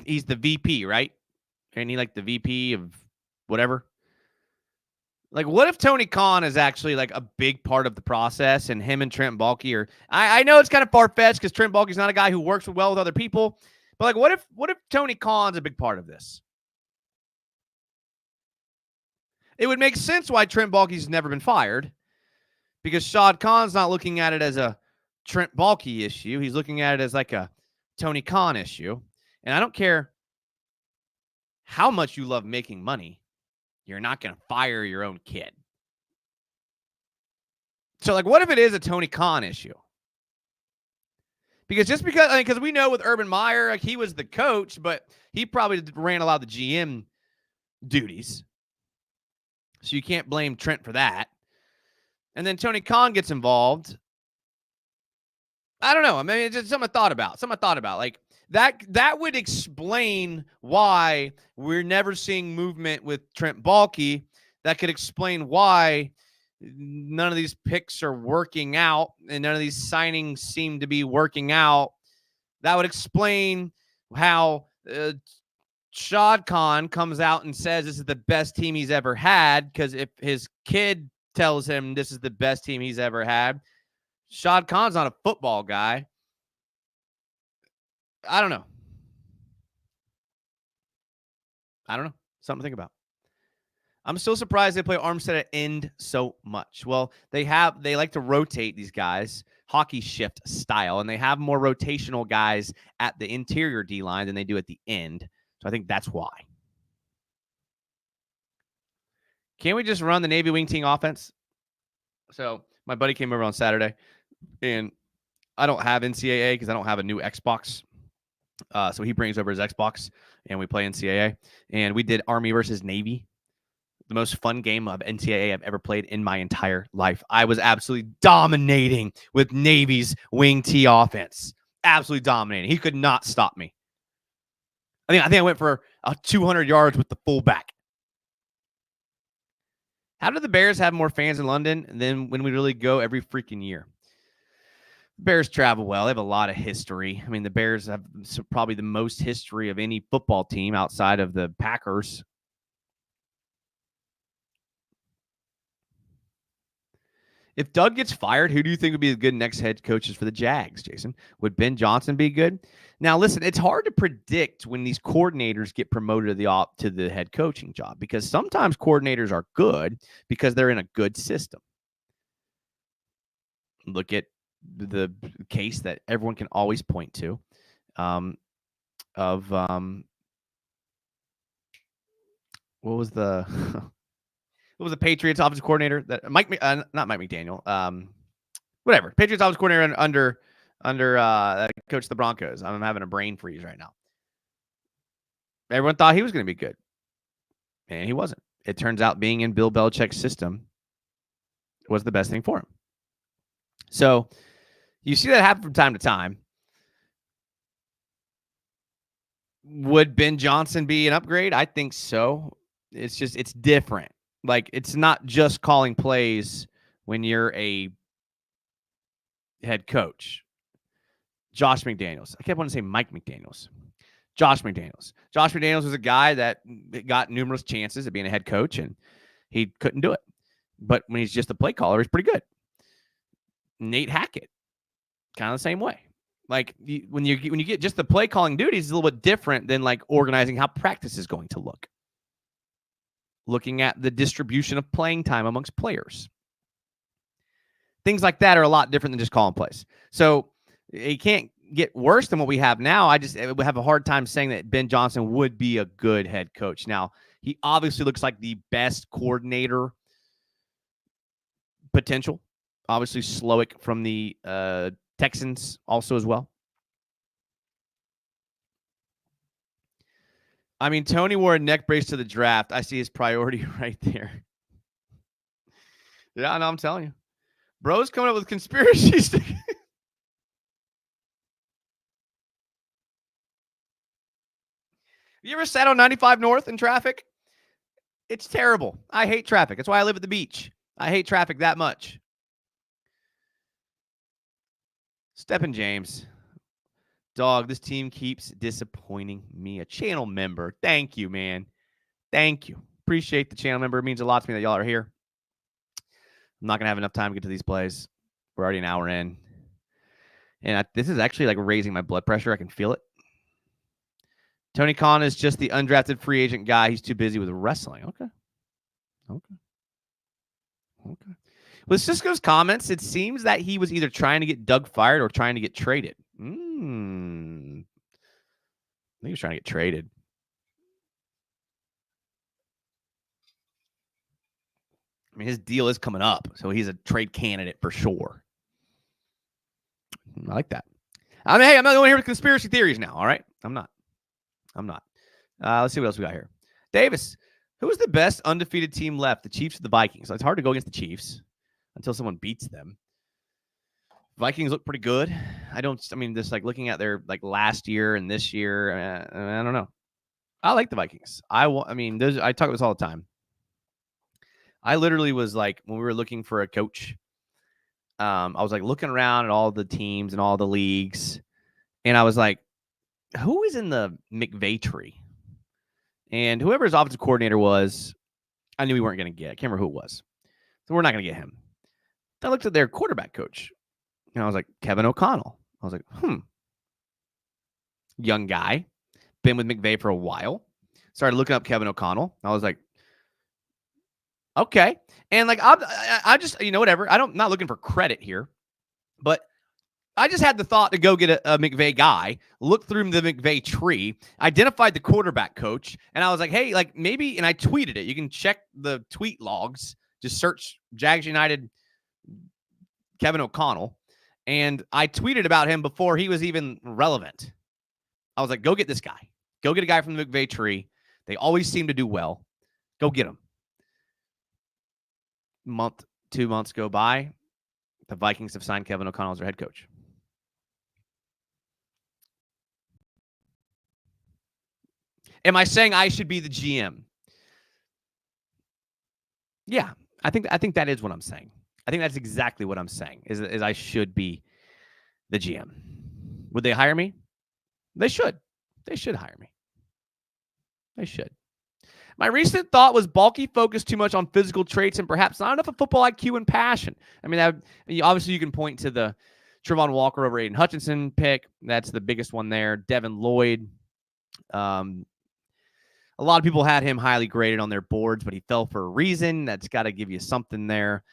[SPEAKER 2] He's the VP, right? Ain't he like the VP of whatever? Like, what if Tony Khan is actually like a big part of the process and him and Trent Baalke are, I know it's kind of far-fetched because Trent Baalke's not a guy who works well with other people, but like, what if Tony Khan's a big part of this? It would make sense why Trent Baalke's never been fired, because Shad Khan's not looking at it as a Trent Baalke issue. He's looking at it as like a Tony Khan issue. And I don't care how much you love making money, you're not going to fire your own kid. So, like, what if it is a Tony Khan issue? Because we know with Urban Meyer, like, he was the coach, but he probably ran a lot of the GM duties. So you can't blame Trent for that. And then Tony Khan gets involved. I don't know. I mean, it's just something I thought about. Like, that would explain why we're never seeing movement with Trent Baalke. That could explain why none of these picks are working out and none of these signings seem to be working out. That would explain how Shad Khan comes out and says this is the best team he's ever had, because if his kid tells him this is the best team he's ever had, Shad Khan's not a football guy. I don't know. Something to think about. I'm still surprised they play Armstead at end so much. Well, they like to rotate these guys, hockey shift style, and they have more rotational guys at the interior D-line than they do at the end. So I think that's why. Can't we just run the Navy wing team offense? So my buddy came over on Saturday, and I don't have NCAA because I don't have a new Xbox. So he brings over his Xbox, and we play NCAA. And we did Army versus Navy, the most fun game of NCAA I've ever played in my entire life. I was absolutely dominating with Navy's wing T offense. Absolutely dominating. He could not stop me. I think I went for 200 yards with the fullback. How do the Bears have more fans in London than when we really go every freaking year? Bears travel well. They have a lot of history. I mean, the Bears have probably the most history of any football team outside of the Packers. If Doug gets fired, who do you think would be the good next head coaches for the Jags, Jason? Would Ben Johnson be good? Now, listen, it's hard to predict when these coordinators get promoted to the head coaching job, because sometimes coordinators are good because they're in a good system. Look at the case that everyone can always point to what was the Patriots offensive coordinator that not Mike McDaniel, whatever, Patriots offensive coordinator under coach of the Broncos. I'm having a brain freeze right now. Everyone thought he was going to be good, and he wasn't. It turns out being in Bill Belichick's system was the best thing for him. So you see that happen from time to time. Would Ben Johnson be an upgrade? I think so. It's different. Like, it's not just calling plays when you're a head coach. Josh McDaniels. I kept wanting to say Mike McDaniels. Josh McDaniels. Josh McDaniels was a guy that got numerous chances at being a head coach, and he couldn't do it. But when he's just a play caller, he's pretty good. Nate Hackett, kind of the same way. like when you get just the play calling duties, is a little bit different than like organizing how practice is going to look. Looking at the distribution of playing time amongst players. Things like that are a lot different than just calling plays. So it can't get worse than what we have now. I would have a hard time saying that Ben Johnson would be a good head coach. Now, he obviously looks like the best coordinator potential. Obviously, Slowick from the Texans also as well. I mean, Tony wore a neck brace to the draft. I see his priority right there. Yeah, no, I'm telling you. Bro's coming up with conspiracies. You ever sat on 95 North in traffic? It's terrible. I hate traffic. That's why I live at the beach. I hate traffic that much. Stephen James. Dog, this team keeps disappointing me. A channel member. Thank you, man. Thank you. Appreciate the channel member. It means a lot to me that y'all are here. I'm not going to have enough time to get to these plays. We're already an hour in. And this is actually like raising my blood pressure. I can feel it. Tony Khan is just the undrafted free agent guy. He's too busy with wrestling. Okay. With Cisco's comments, it seems that he was either trying to get Doug fired or trying to get traded. I think he was trying to get traded. I mean, his deal is coming up, so he's a trade candidate for sure. I like that. I mean, hey, I'm not going here with conspiracy theories now, all right? I'm not. Let's see what else we got here. Davis, who is the best undefeated team left? The Chiefs or the Vikings? So it's hard to go against the Chiefs until someone beats them. Vikings look pretty good. Just like looking at their like last year and this year, I don't know. I like the Vikings. I talk about this all the time. I literally was like, when we were looking for a coach, I was like looking around at all the teams and all the leagues, and I was like, who is in the McVay tree? And whoever his offensive coordinator was, I knew we weren't going to get. I can't remember who it was. So we're not going to get him. Then I looked at their quarterback coach, and I was like, Kevin O'Connell. I was like, young guy, been with McVay for a while. Started looking up Kevin O'Connell. I was like, okay. And like, I just, whatever. I'm not looking for credit here, but I just had the thought to go get a McVay guy, look through the McVay tree, identified the quarterback coach, and I was like, hey, like maybe, and I tweeted it. You can check the tweet logs. Just search Jags United Kevin O'Connell. And I tweeted about him before he was even relevant. I was like, go get this guy. Go get a guy from the McVay tree. They always seem to do well. Go get him. 2 months go by. The Vikings have signed Kevin O'Connell as their head coach. Am I saying I should be the GM? Yeah, I think that is what I'm saying. I think that's exactly what I'm saying, is I should be the GM. Would they hire me? They should. They should hire me. They should. My recent thought was Balky focused too much on physical traits and perhaps not enough of football IQ and passion. I mean, obviously you can point to the Trevon Walker over Aiden Hutchinson pick. That's the biggest one there. Devin Lloyd. A lot of people had him highly graded on their boards, but he fell for a reason. That's got to give you something there.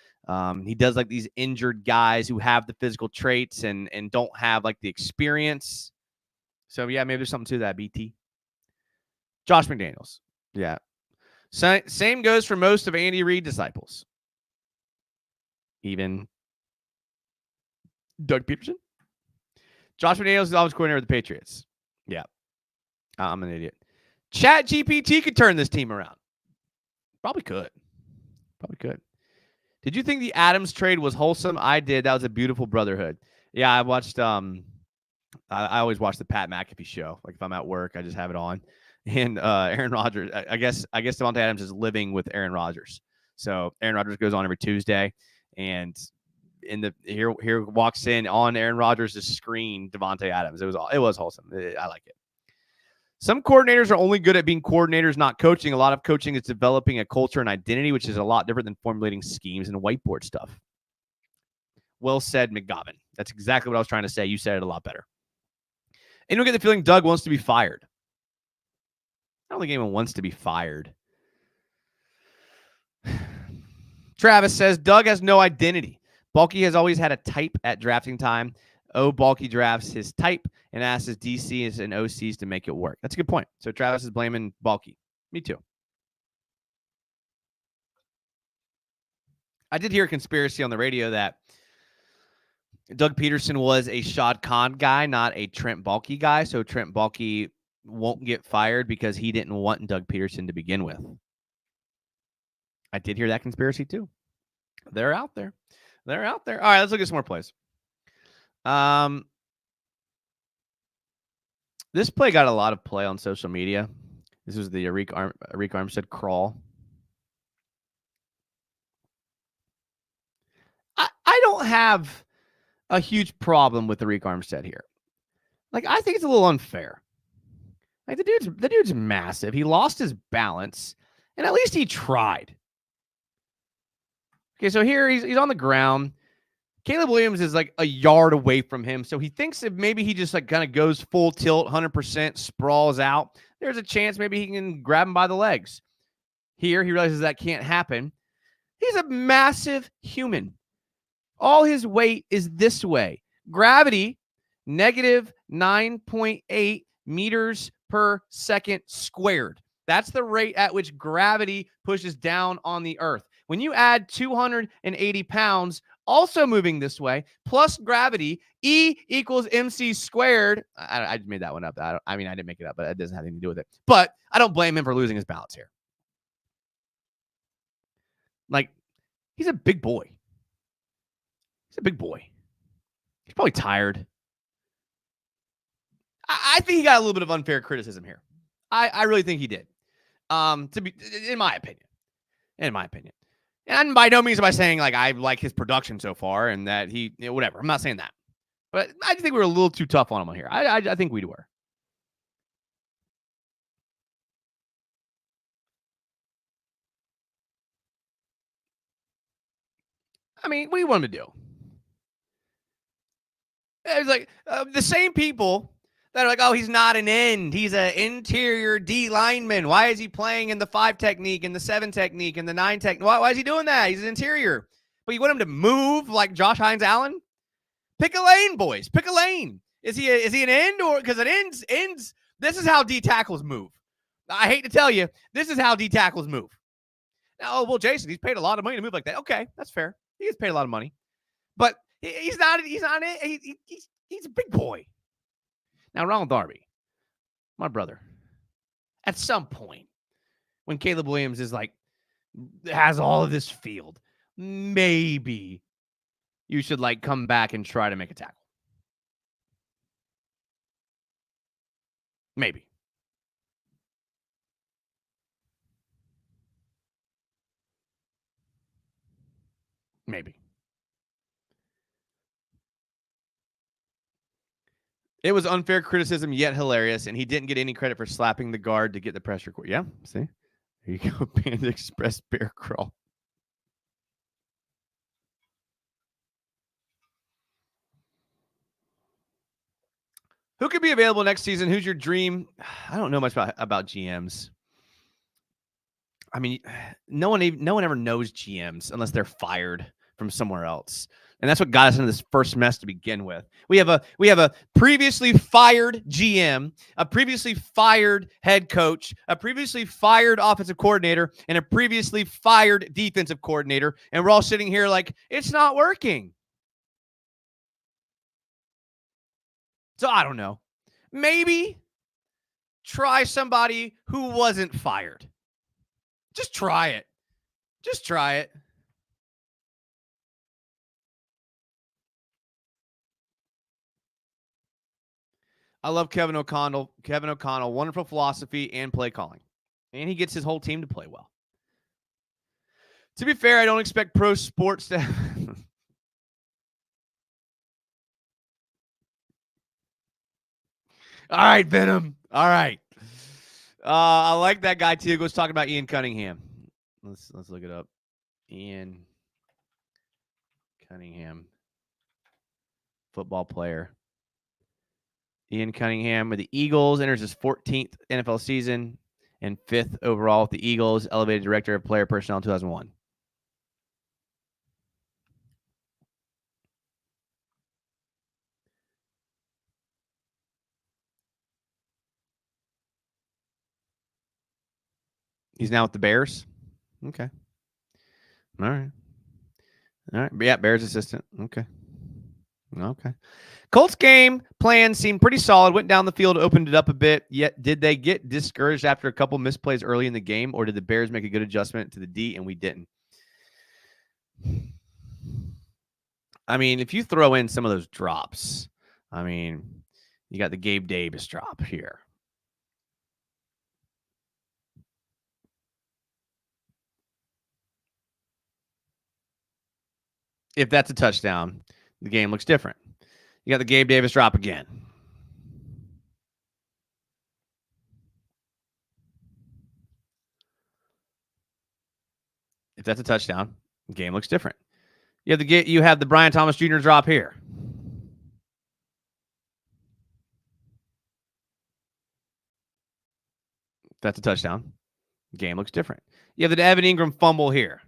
[SPEAKER 2] He does like these injured guys who have the physical traits and don't have like the experience. So, yeah, maybe there's something to that, BT. Josh McDaniels. Yeah. Same goes for most of Andy Reid disciples. Even Doug Peterson. Josh McDaniels is the offensive coordinator of the Patriots. Yeah. I'm an idiot. Chat GPT could turn this team around. Probably could. Did you think the Adams trade was wholesome? I did. That was a beautiful brotherhood. Yeah, I watched I always watch the Pat McAfee show. Like if I'm at work, I just have it on. And Aaron Rodgers, I guess Davante Adams is living with Aaron Rodgers. So Aaron Rodgers goes on every Tuesday, and here walks in on Aaron Rodgers' screen Davante Adams. It was wholesome. I like it. Some coordinators are only good at being coordinators, not coaching. A lot of coaching is developing a culture and identity, which is a lot different than formulating schemes and whiteboard stuff. Well said, McGovern. That's exactly what I was trying to say. You said it a lot better. And you get the feeling Doug wants to be fired. I don't think anyone wants to be fired. Travis says Doug has no identity. Balky has always had a type at drafting time. Balky drafts his type and asks his DCs and OCs to make it work. That's a good point. So Travis is blaming Balky. Me too. I did hear a conspiracy on the radio that Doug Peterson was a Shad Khan guy, not a Trent Baalke guy. So Trent Baalke won't get fired because he didn't want Doug Peterson to begin with. I did hear that conspiracy too. They're out there. They're out there. All right, let's look at some more plays. This play got a lot of play on social media. This was the Arik Armstead crawl. I don't have a huge problem with Arik Armstead here. Like, I think it's a little unfair. Like, the dude's massive. He lost his balance, and at least he tried. Okay, so here he's on the ground. Caleb Williams is like a yard away from him, so he thinks that maybe he just like kind of goes full tilt, 100%, sprawls out. There's a chance maybe he can grab him by the legs. Here, he realizes that can't happen. He's a massive human. All his weight is this way. Gravity, negative 9.8 meters per second squared. That's the rate at which gravity pushes down on the earth. When you add 280 pounds, also moving this way, plus gravity, E equals MC squared. I made that one up. I didn't make it up, but it doesn't have anything to do with it. But I don't blame him for losing his balance here. Like, he's a big boy. He's a big boy. He's probably tired. I think he got a little bit of unfair criticism here. I really think he did. In my opinion. And by no means am I saying like I like his production so far and that he, whatever. I'm not saying that. But I just think we were a little too tough on him on here. I think we were. I mean, what do you want him to do? It's like the same people that are like, oh, he's not an end. He's an interior D lineman. Why is he playing in the 5 technique and the 7 technique and the 9 technique? Why is he doing that? He's an interior. But you want him to move like Josh Hines Allen? Pick a lane, boys. Pick a lane. Is he an end or because it ends? This is how D tackles move. I hate to tell you, this is how D tackles move. Now, well, Jason, he's paid a lot of money to move like that. Okay, that's fair. He gets paid a lot of money, but he's not it. He's a big boy. Now, Ronald Darby, my brother, at some point when Caleb Williams is like has all of this field, maybe you should like come back and try to make a tackle. Maybe. It was unfair criticism, yet hilarious, and he didn't get any credit for slapping the guard to get the pressure. Yeah, see? There you go, Panda Express bear crawl. Who could be available next season? Who's your dream? I don't know much about GMs. I mean, no one ever knows GMs unless they're fired from somewhere else. And that's what got us into this first mess to begin with. We have a previously fired GM, a previously fired head coach, a previously fired offensive coordinator, and a previously fired defensive coordinator. And we're all sitting here like, it's not working. So I don't know. Maybe try somebody who wasn't fired. Just try it. I love Kevin O'Connell. Wonderful philosophy and play calling. And he gets his whole team to play well. To be fair, I don't expect pro sports to... All right, Venom. All right. I like that guy, too. Was talking about Ian Cunningham. Let's look it up. Ian Cunningham. Football player. Ian Cunningham with the Eagles enters his 14th NFL season and 5th overall with the Eagles, elevated director of player personnel in 2001. He's now with the Bears. Okay. All right. All right. Yeah, Bears assistant. Okay. Okay. Colts game plan seemed pretty solid. Went down the field, opened it up a bit. Yet, did they get discouraged after a couple misplays early in the game, or did the Bears make a good adjustment to the D and we didn't? I mean, if you throw in some of those drops, I mean, you got the Gabe Davis drop here. If that's a touchdown, the game looks different. You got the Gabe Davis drop again. If that's a touchdown, the game looks different. You have the Brian Thomas Jr. drop here. If that's a touchdown, the game looks different. You have the Evan Ingram fumble here.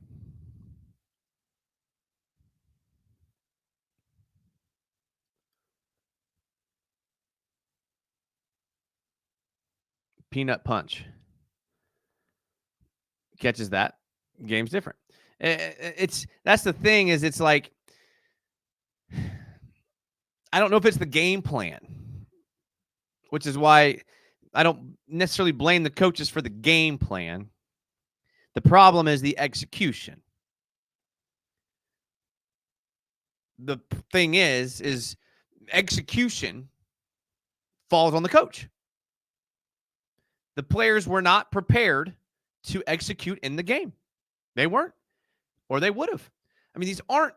[SPEAKER 2] Peanut punch. Catches that. Game's different. That's the thing is it's like I don't know if it's the game plan, which is why I don't necessarily blame the coaches for the game plan. The problem is the execution. The thing is execution falls on the coach. The players were not prepared to execute in the game. They weren't, or they would have. I mean, these aren't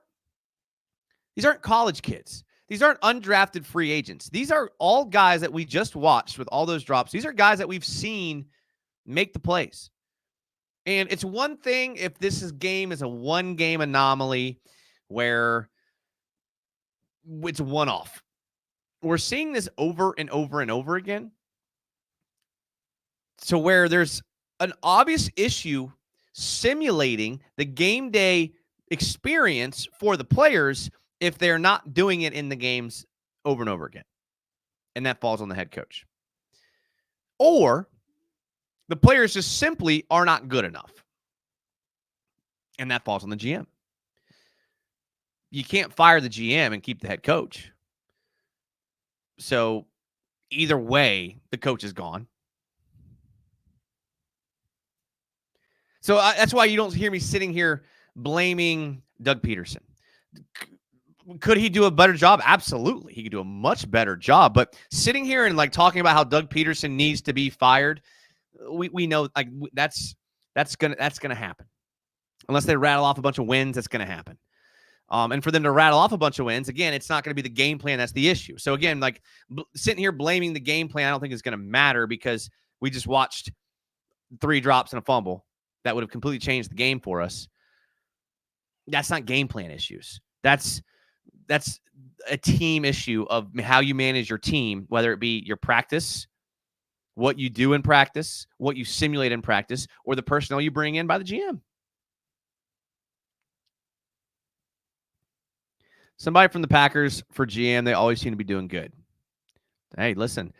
[SPEAKER 2] college kids. These aren't undrafted free agents. These are all guys that we just watched with all those drops. These are guys that we've seen make the plays. And it's one thing if game is a one-game anomaly where it's a one-off. We're seeing this over and over and over again. So where there's an obvious issue simulating the game day experience for the players if they're not doing it in the games over and over again. And that falls on the head coach. Or the players just simply are not good enough. And that falls on the GM. You can't fire the GM and keep the head coach. So either way, the coach is gone. So that's why you don't hear me sitting here blaming Doug Peterson. Could he do a better job? Absolutely. He could do a much better job. But sitting here and like talking about how Doug Peterson needs to be fired, we know like that's gonna happen. Unless they rattle off a bunch of wins, that's gonna happen. And for them to rattle off a bunch of wins, again, it's not going to be the game plan that's the issue. So again, like sitting here blaming the game plan, I don't think is going to matter because we just watched 3 drops and a fumble that would have completely changed the game for us. That's not game plan issues. That's a team issue of how you manage your team, whether it be your practice, what you do in practice, what you simulate in practice, or the personnel you bring in by the GM. Somebody from the Packers for GM, they always seem to be doing good. Hey, listen,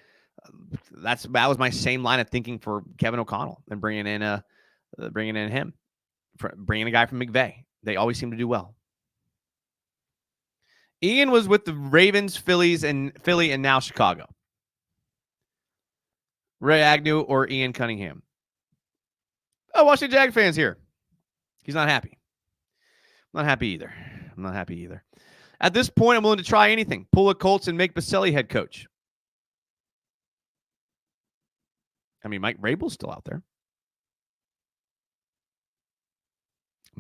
[SPEAKER 2] that was my same line of thinking for Kevin O'Connell and bringing in him, bringing a guy from McVay. They always seem to do well. Ian was with the Ravens, Philly, and now Chicago. Ray Agnew or Ian Cunningham? Oh, Washington Jag fans here. He's not happy. I'm not happy either. At this point, I'm willing to try anything. Pull a Colts and make Baselli head coach. I mean, Mike Vrabel's still out there.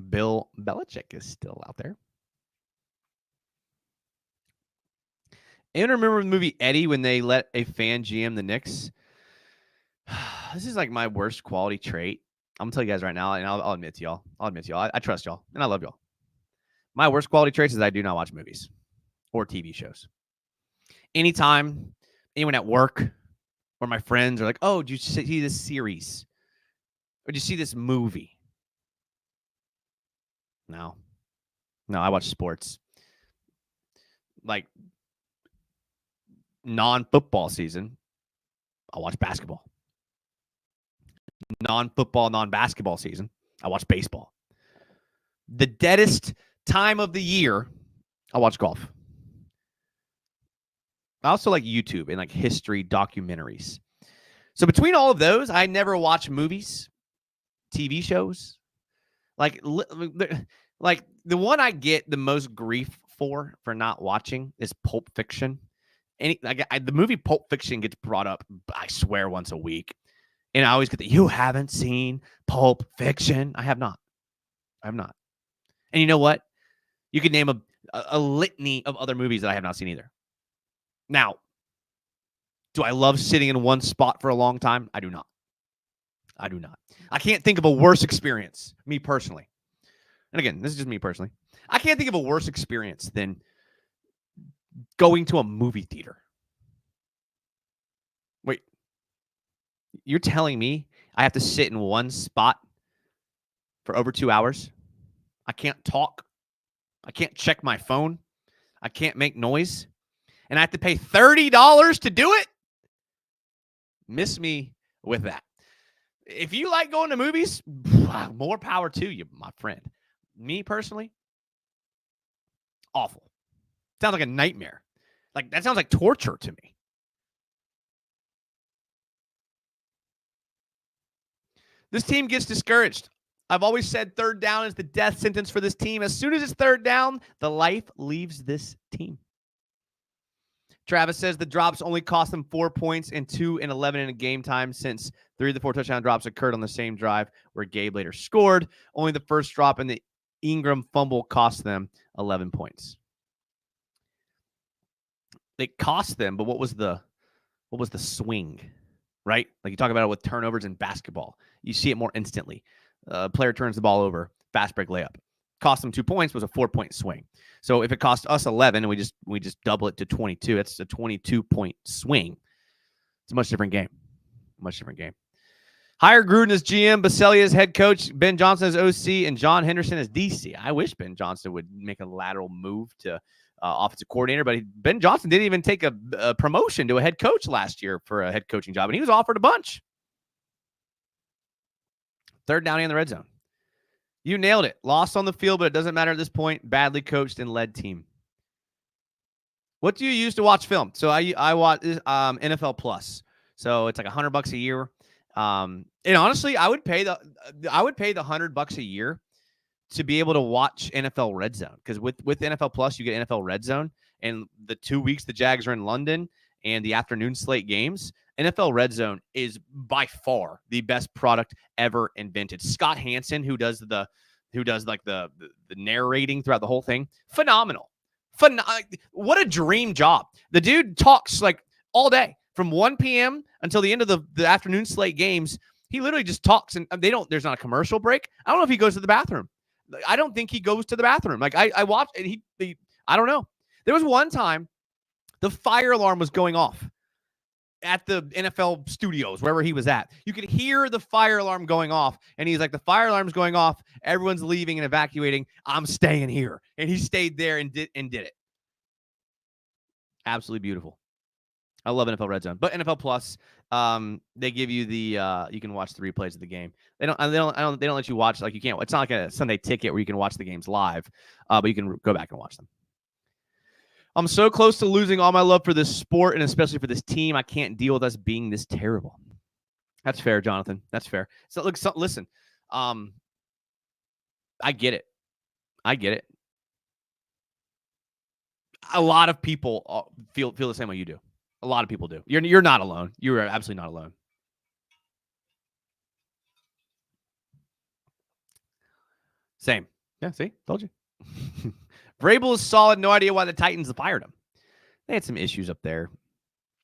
[SPEAKER 2] Bill Belichick is still out there. Anyone remember the movie Eddie when they let a fan GM the Knicks? This is like my worst quality trait. I'm going to tell you guys right now, and I'll admit to y'all. I trust y'all, and I love y'all. My worst quality traits is I do not watch movies or TV shows. Anytime anyone at work or my friends are like, oh, did you see this series? Or did you see this movie? No, I watch sports. Like non-football season, I watch basketball. Non-football, non-basketball season, I watch baseball. The deadest time of the year, I watch golf. I also like YouTube and like history documentaries. So between all of those, I never watch movies, TV shows. Like the one I get the most grief for not watching is Pulp Fiction. The movie Pulp Fiction gets brought up, I swear, once a week. And I always get you haven't seen Pulp Fiction. I have not. And you know what? You could name a litany of other movies that I have not seen either. Now, do I love sitting in one spot for a long time? I do not. I can't think of a worse experience, me personally. And again, this is just me personally. I can't think of a worse experience than going to a movie theater. Wait, you're telling me I have to sit in one spot for over 2 hours? I can't talk. I can't check my phone. I can't make noise. And I have to pay $30 to do it? Miss me with that. If you like going to movies, more power to you, my friend. Me personally, awful. Sounds like a nightmare. Like that sounds like torture to me. This team gets discouraged. I've always said third down is the death sentence for this team. As soon as it's third down, the life leaves this team. Travis says the drops only cost them 4 points and 2 and 11 in a game time since 3 of the 4 touchdown drops occurred on the same drive where Gabe later scored. Only the first drop in the Ingram fumble cost them 11 points. It cost them, but what was the swing, right? Like you talk about it with turnovers in basketball. You see it more instantly. Player turns the ball over, fast break layup. Cost them 2 points, was a 4-point swing. So if it cost us 11 and we just double it to 22, it's a 22-point swing. It's a much different game. Hire Gruden as GM, Baselli as head coach, Ben Johnson as OC, and John Henderson as DC. I wish Ben Johnson would make a lateral move to offensive coordinator, but Ben Johnson didn't even take a promotion to a head coach last year for a head coaching job, and he was offered a bunch. Third down in the red zone. You nailed it. Lost on the field, but it doesn't matter at this point. Badly coached and led team. What do you use to watch film? So I watch NFL Plus. So it's like $100 a year. And honestly, I would pay the $100 a year to be able to watch NFL Red Zone, because with NFL Plus you get NFL Red Zone, and the 2 weeks the Jags are in London and the afternoon slate games, NFL Red Zone is by far the best product ever invented. Scott Hansen, who does like the narrating throughout the whole thing, phenomenal. What a dream job. The dude talks like all day from 1 p.m. until the end of the afternoon slate games. He literally just talks, and there's not a commercial break. I don't know if he goes to the bathroom. I don't think he goes to the bathroom. Like I watched, and I don't know. There was one time the fire alarm was going off at the NFL studios, wherever he was at. You could hear the fire alarm going off, and he's like, the fire alarm's going off. Everyone's leaving and evacuating. I'm staying here. And he stayed there and did it. Absolutely beautiful. I love NFL Red Zone, but NFL Plus, they give you you can watch the replays of the game. They don't let you watch, like you can't. It's not like a Sunday ticket where you can watch the games live, but you can go back and watch them. I'm so close to losing all my love for this sport and especially for this team. I can't deal with us being this terrible. That's fair, Jonathan. That's fair. So look, listen, I get it. A lot of people feel the same way you do. A lot of people do. You're not alone. You are absolutely not alone. Same. Yeah, see? Told you. Vrabel is solid. No idea why the Titans fired him. They had some issues up there.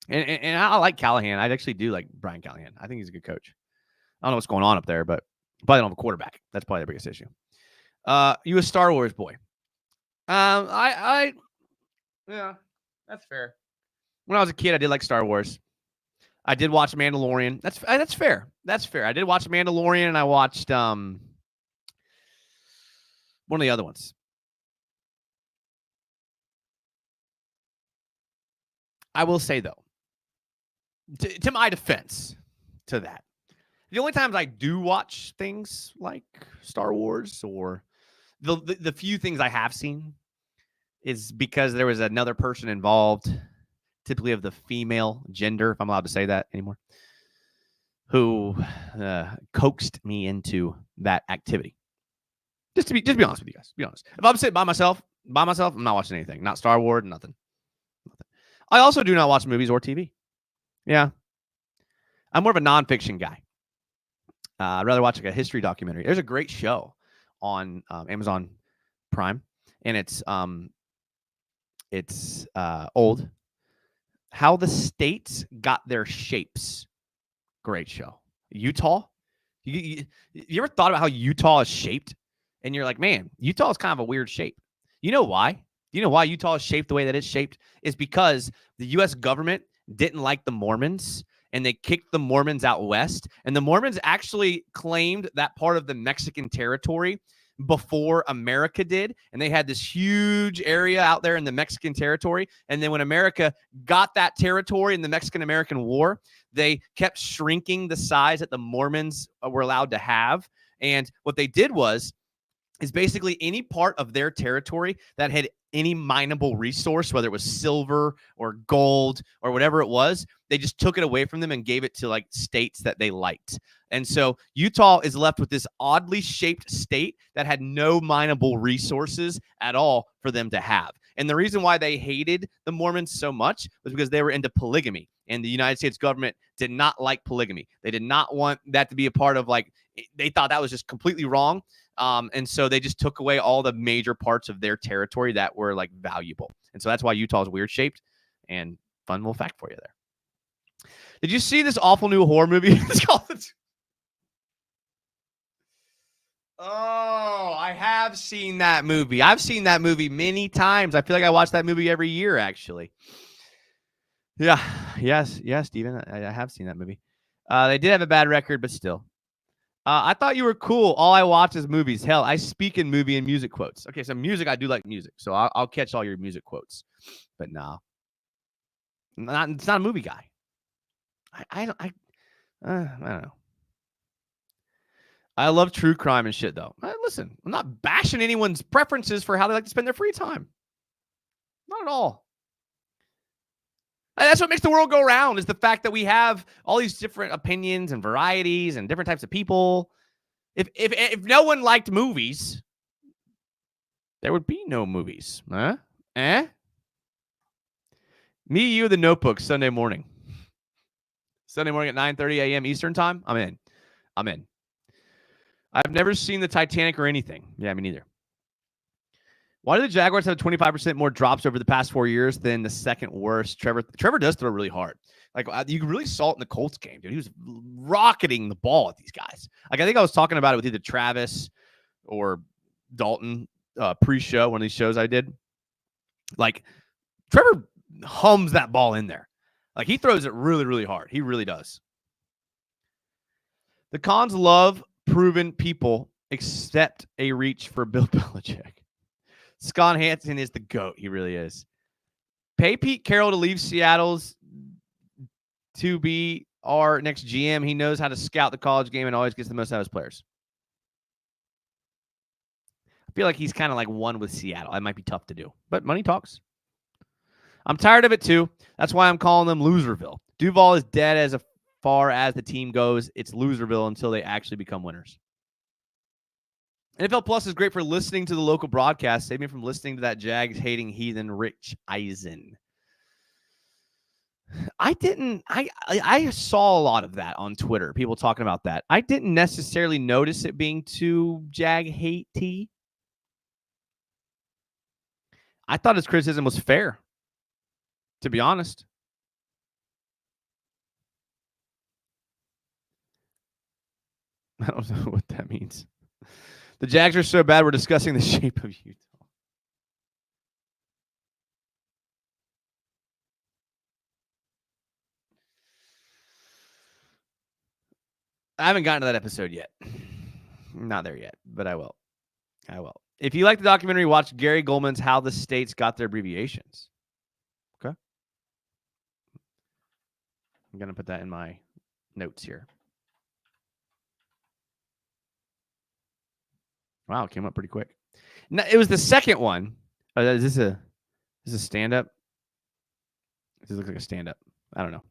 [SPEAKER 2] And I like Callahan. I actually do like Brian Callahan. I think he's a good coach. I don't know what's going on up there, but probably don't have a quarterback. That's probably the biggest issue. You a Star Wars boy. Yeah, that's fair. When I was a kid, I did like Star Wars. I did watch Mandalorian. That's fair. That's fair. I did watch Mandalorian, and I watched one of the other ones. I will say though, to my defense, to that, the only times I do watch things like Star Wars or the few things I have seen is because there was another person involved, typically of the female gender, if I'm allowed to say that anymore, who coaxed me into that activity. Just be honest with you guys. Be honest. If I'm sitting by myself, I'm not watching anything. Not Star Wars, nothing. I also do not watch movies or TV. Yeah. I'm more of a nonfiction guy. I'd rather watch like a history documentary. There's a great show on Amazon Prime, and it's old. How the states got their shapes. Great show. Utah. You ever thought about how Utah is shaped? And you're like, man, Utah is kind of a weird shape. You know why? You know why Utah is shaped the way that it's shaped? Is because the U.S. government didn't like the Mormons, and they kicked the Mormons out west. And the Mormons actually claimed that part of the Mexican territory before America did. And they had this huge area out there in the Mexican territory. And then when America got that territory in the Mexican-American War, they kept shrinking the size that the Mormons were allowed to have. And what they did is basically any part of their territory that had any mineable resource, whether it was silver or gold or whatever it was, they just took it away from them and gave it to like states that they liked. And so Utah is left with this oddly shaped state that had no mineable resources at all for them to have. And the reason why they hated the Mormons so much was because they were into polygamy. And the United States government did not like polygamy. They did not want that to be a part of, like, they thought that was just completely wrong. And so they just took away all the major parts of their territory that were like valuable. And so that's why Utah is weird shaped. And fun little fact for you there. Did you see this awful new horror movie? It's called Oh, I have seen that movie. I've seen that movie many times. I feel like I watch that movie every year, actually. Yeah. Yes, Steven. I have seen that movie. They did have a bad record, but still. I thought you were cool. All I watch is movies. Hell, I speak in movie and music quotes. Okay, so music, I do like music. So I'll catch all your music quotes. But no. It's not a movie guy. I don't know. I love true crime and shit, though. Listen, I'm not bashing anyone's preferences for how they like to spend their free time. Not at all. That's what makes the world go round, is the fact that we have all these different opinions and varieties and different types of people. If no one liked movies, there would be no movies. Huh? Me, you, The Notebook, Sunday morning. Sunday morning at 9:30 a.m. Eastern time. I'm in. I've never seen the Titanic or anything. Yeah, me neither. Why do the Jaguars have 25% more drops over the past 4 years than the second worst? Trevor does throw really hard. Like, you really saw it in the Colts game, dude. He was rocketing the ball at these guys. Like, I think I was talking about it with either Travis or Dalton pre-show, one of these shows I did. Like, Trevor hums that ball in there. Like, he throws it really, really hard. He really does. The Cons love proven people, except a reach for Bill Belichick. Scott Hansen is the GOAT. He really is. Pay Pete Carroll to leave Seattle's to be our next GM. He knows how to scout the college game and always gets the most out of his players. I feel like he's kind of like one with Seattle. That might be tough to do, but money talks. I'm tired of it too. That's why I'm calling them Loserville. Duval is dead as far as the team goes. It's Loserville until they actually become winners. NFL Plus is great for listening to the local broadcast. Save me from listening to that Jags hating heathen Rich Eisen. I saw a lot of that on Twitter, people talking about that. I didn't necessarily notice it being too Jag hate-y. I thought his criticism was fair, to be honest. I don't know what that means. The Jags are so bad, we're discussing the shape of Utah. I haven't gotten to that episode yet. I'm not there yet, but I will. I will. If you like the documentary, watch Gary Goldman's How the States Got Their Abbreviations. Okay. I'm going to put that in my notes here. Wow, it came up pretty quick. No, it was the second one. Is this a stand-up? This looks like a stand-up. I don't know.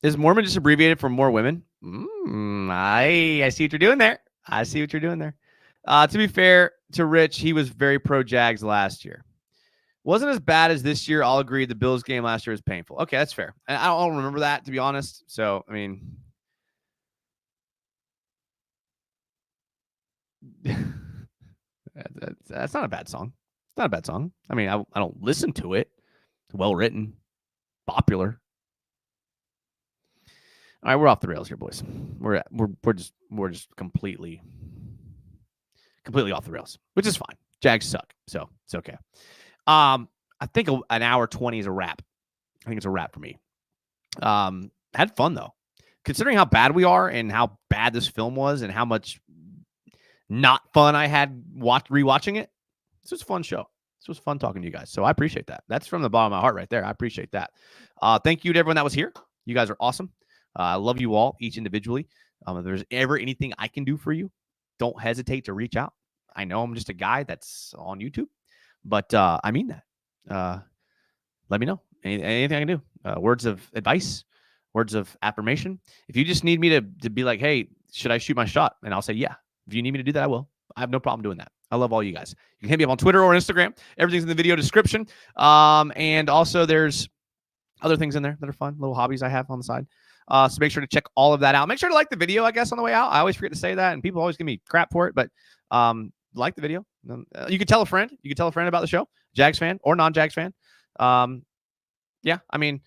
[SPEAKER 2] Is Mormon just abbreviated for more women? I see what you're doing there. I see what you're doing there. To be fair to Rich, he was very pro Jags last year. Wasn't as bad as this year. I'll agree. The Bills game last year was painful. Okay, that's fair. I don't remember that, to be honest. So, I mean, that's not a bad song. It's not a bad song. I mean, I don't listen to it. It's well written, popular. All right, we're off the rails here, boys. We're just completely off the rails, which is fine. Jags suck, so it's okay. I think an hour 20 is a wrap. I think it's a wrap for me. Had fun though, considering how bad we are and how bad this film was and how much not fun I had rewatching it. This was a fun show. This was fun talking to you guys. So I appreciate that. That's from the bottom of my heart right there. I appreciate that. Thank you to everyone that was here. You guys are awesome. I love you all, each individually. If there's ever anything I can do for you, don't hesitate to reach out. I know I'm just a guy that's on YouTube, but I mean that. Let me know. Anything I can do. Words of advice, words of affirmation. If you just need me to be like, hey, should I shoot my shot? And I'll say, yeah. If you need me to do that, I will. I have no problem doing that. I love all you guys. You can hit me up on Twitter or Instagram. Everything's in the video description. And also there's other things in there that are fun, little hobbies I have on the side. So make sure to check all of that out. Make sure to like the video, I guess, on the way out. I always forget to say that, and people always give me crap for it, but like the video. You could tell a friend. You could tell a friend about the show, Jags fan or non-Jags fan. Yeah, I mean,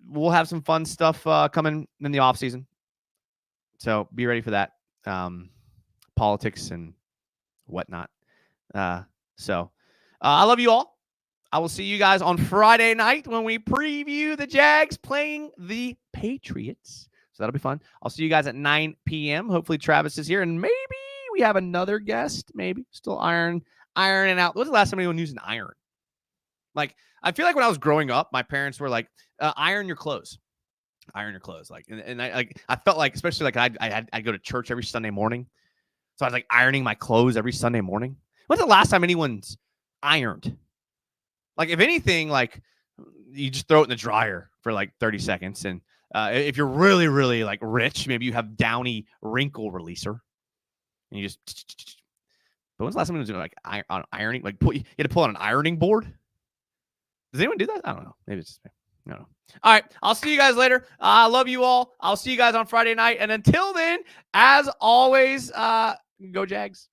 [SPEAKER 2] we'll have some fun stuff coming in the off season. So be ready for that. Politics and whatnot. So I love you all. I will see you guys on Friday night when we preview the Jags playing the Patriots. So that'll be fun. I'll see you guys at 9 p.m. Hopefully Travis is here, and maybe we have another guest. Maybe still ironing out. When's the last time anyone used an iron? Like, I feel like when I was growing up, my parents were like, "Iron your clothes, iron your clothes." Like, and I felt like, especially like I'd go to church every Sunday morning, so I was like ironing my clothes every Sunday morning. When's the last time anyone's ironed? Like, if anything, like, you just throw it in the dryer for like 30 seconds. And if you're really, really like rich, maybe you have Downy wrinkle releaser. And you just. But when's the last time you was doing like ironing? Like, you had to pull on an ironing board? Does anyone do that? I don't know. Maybe it's just me. I don't know. All right. I'll see you guys later. I love you all. I'll see you guys on Friday night. And until then, as always, go Jags.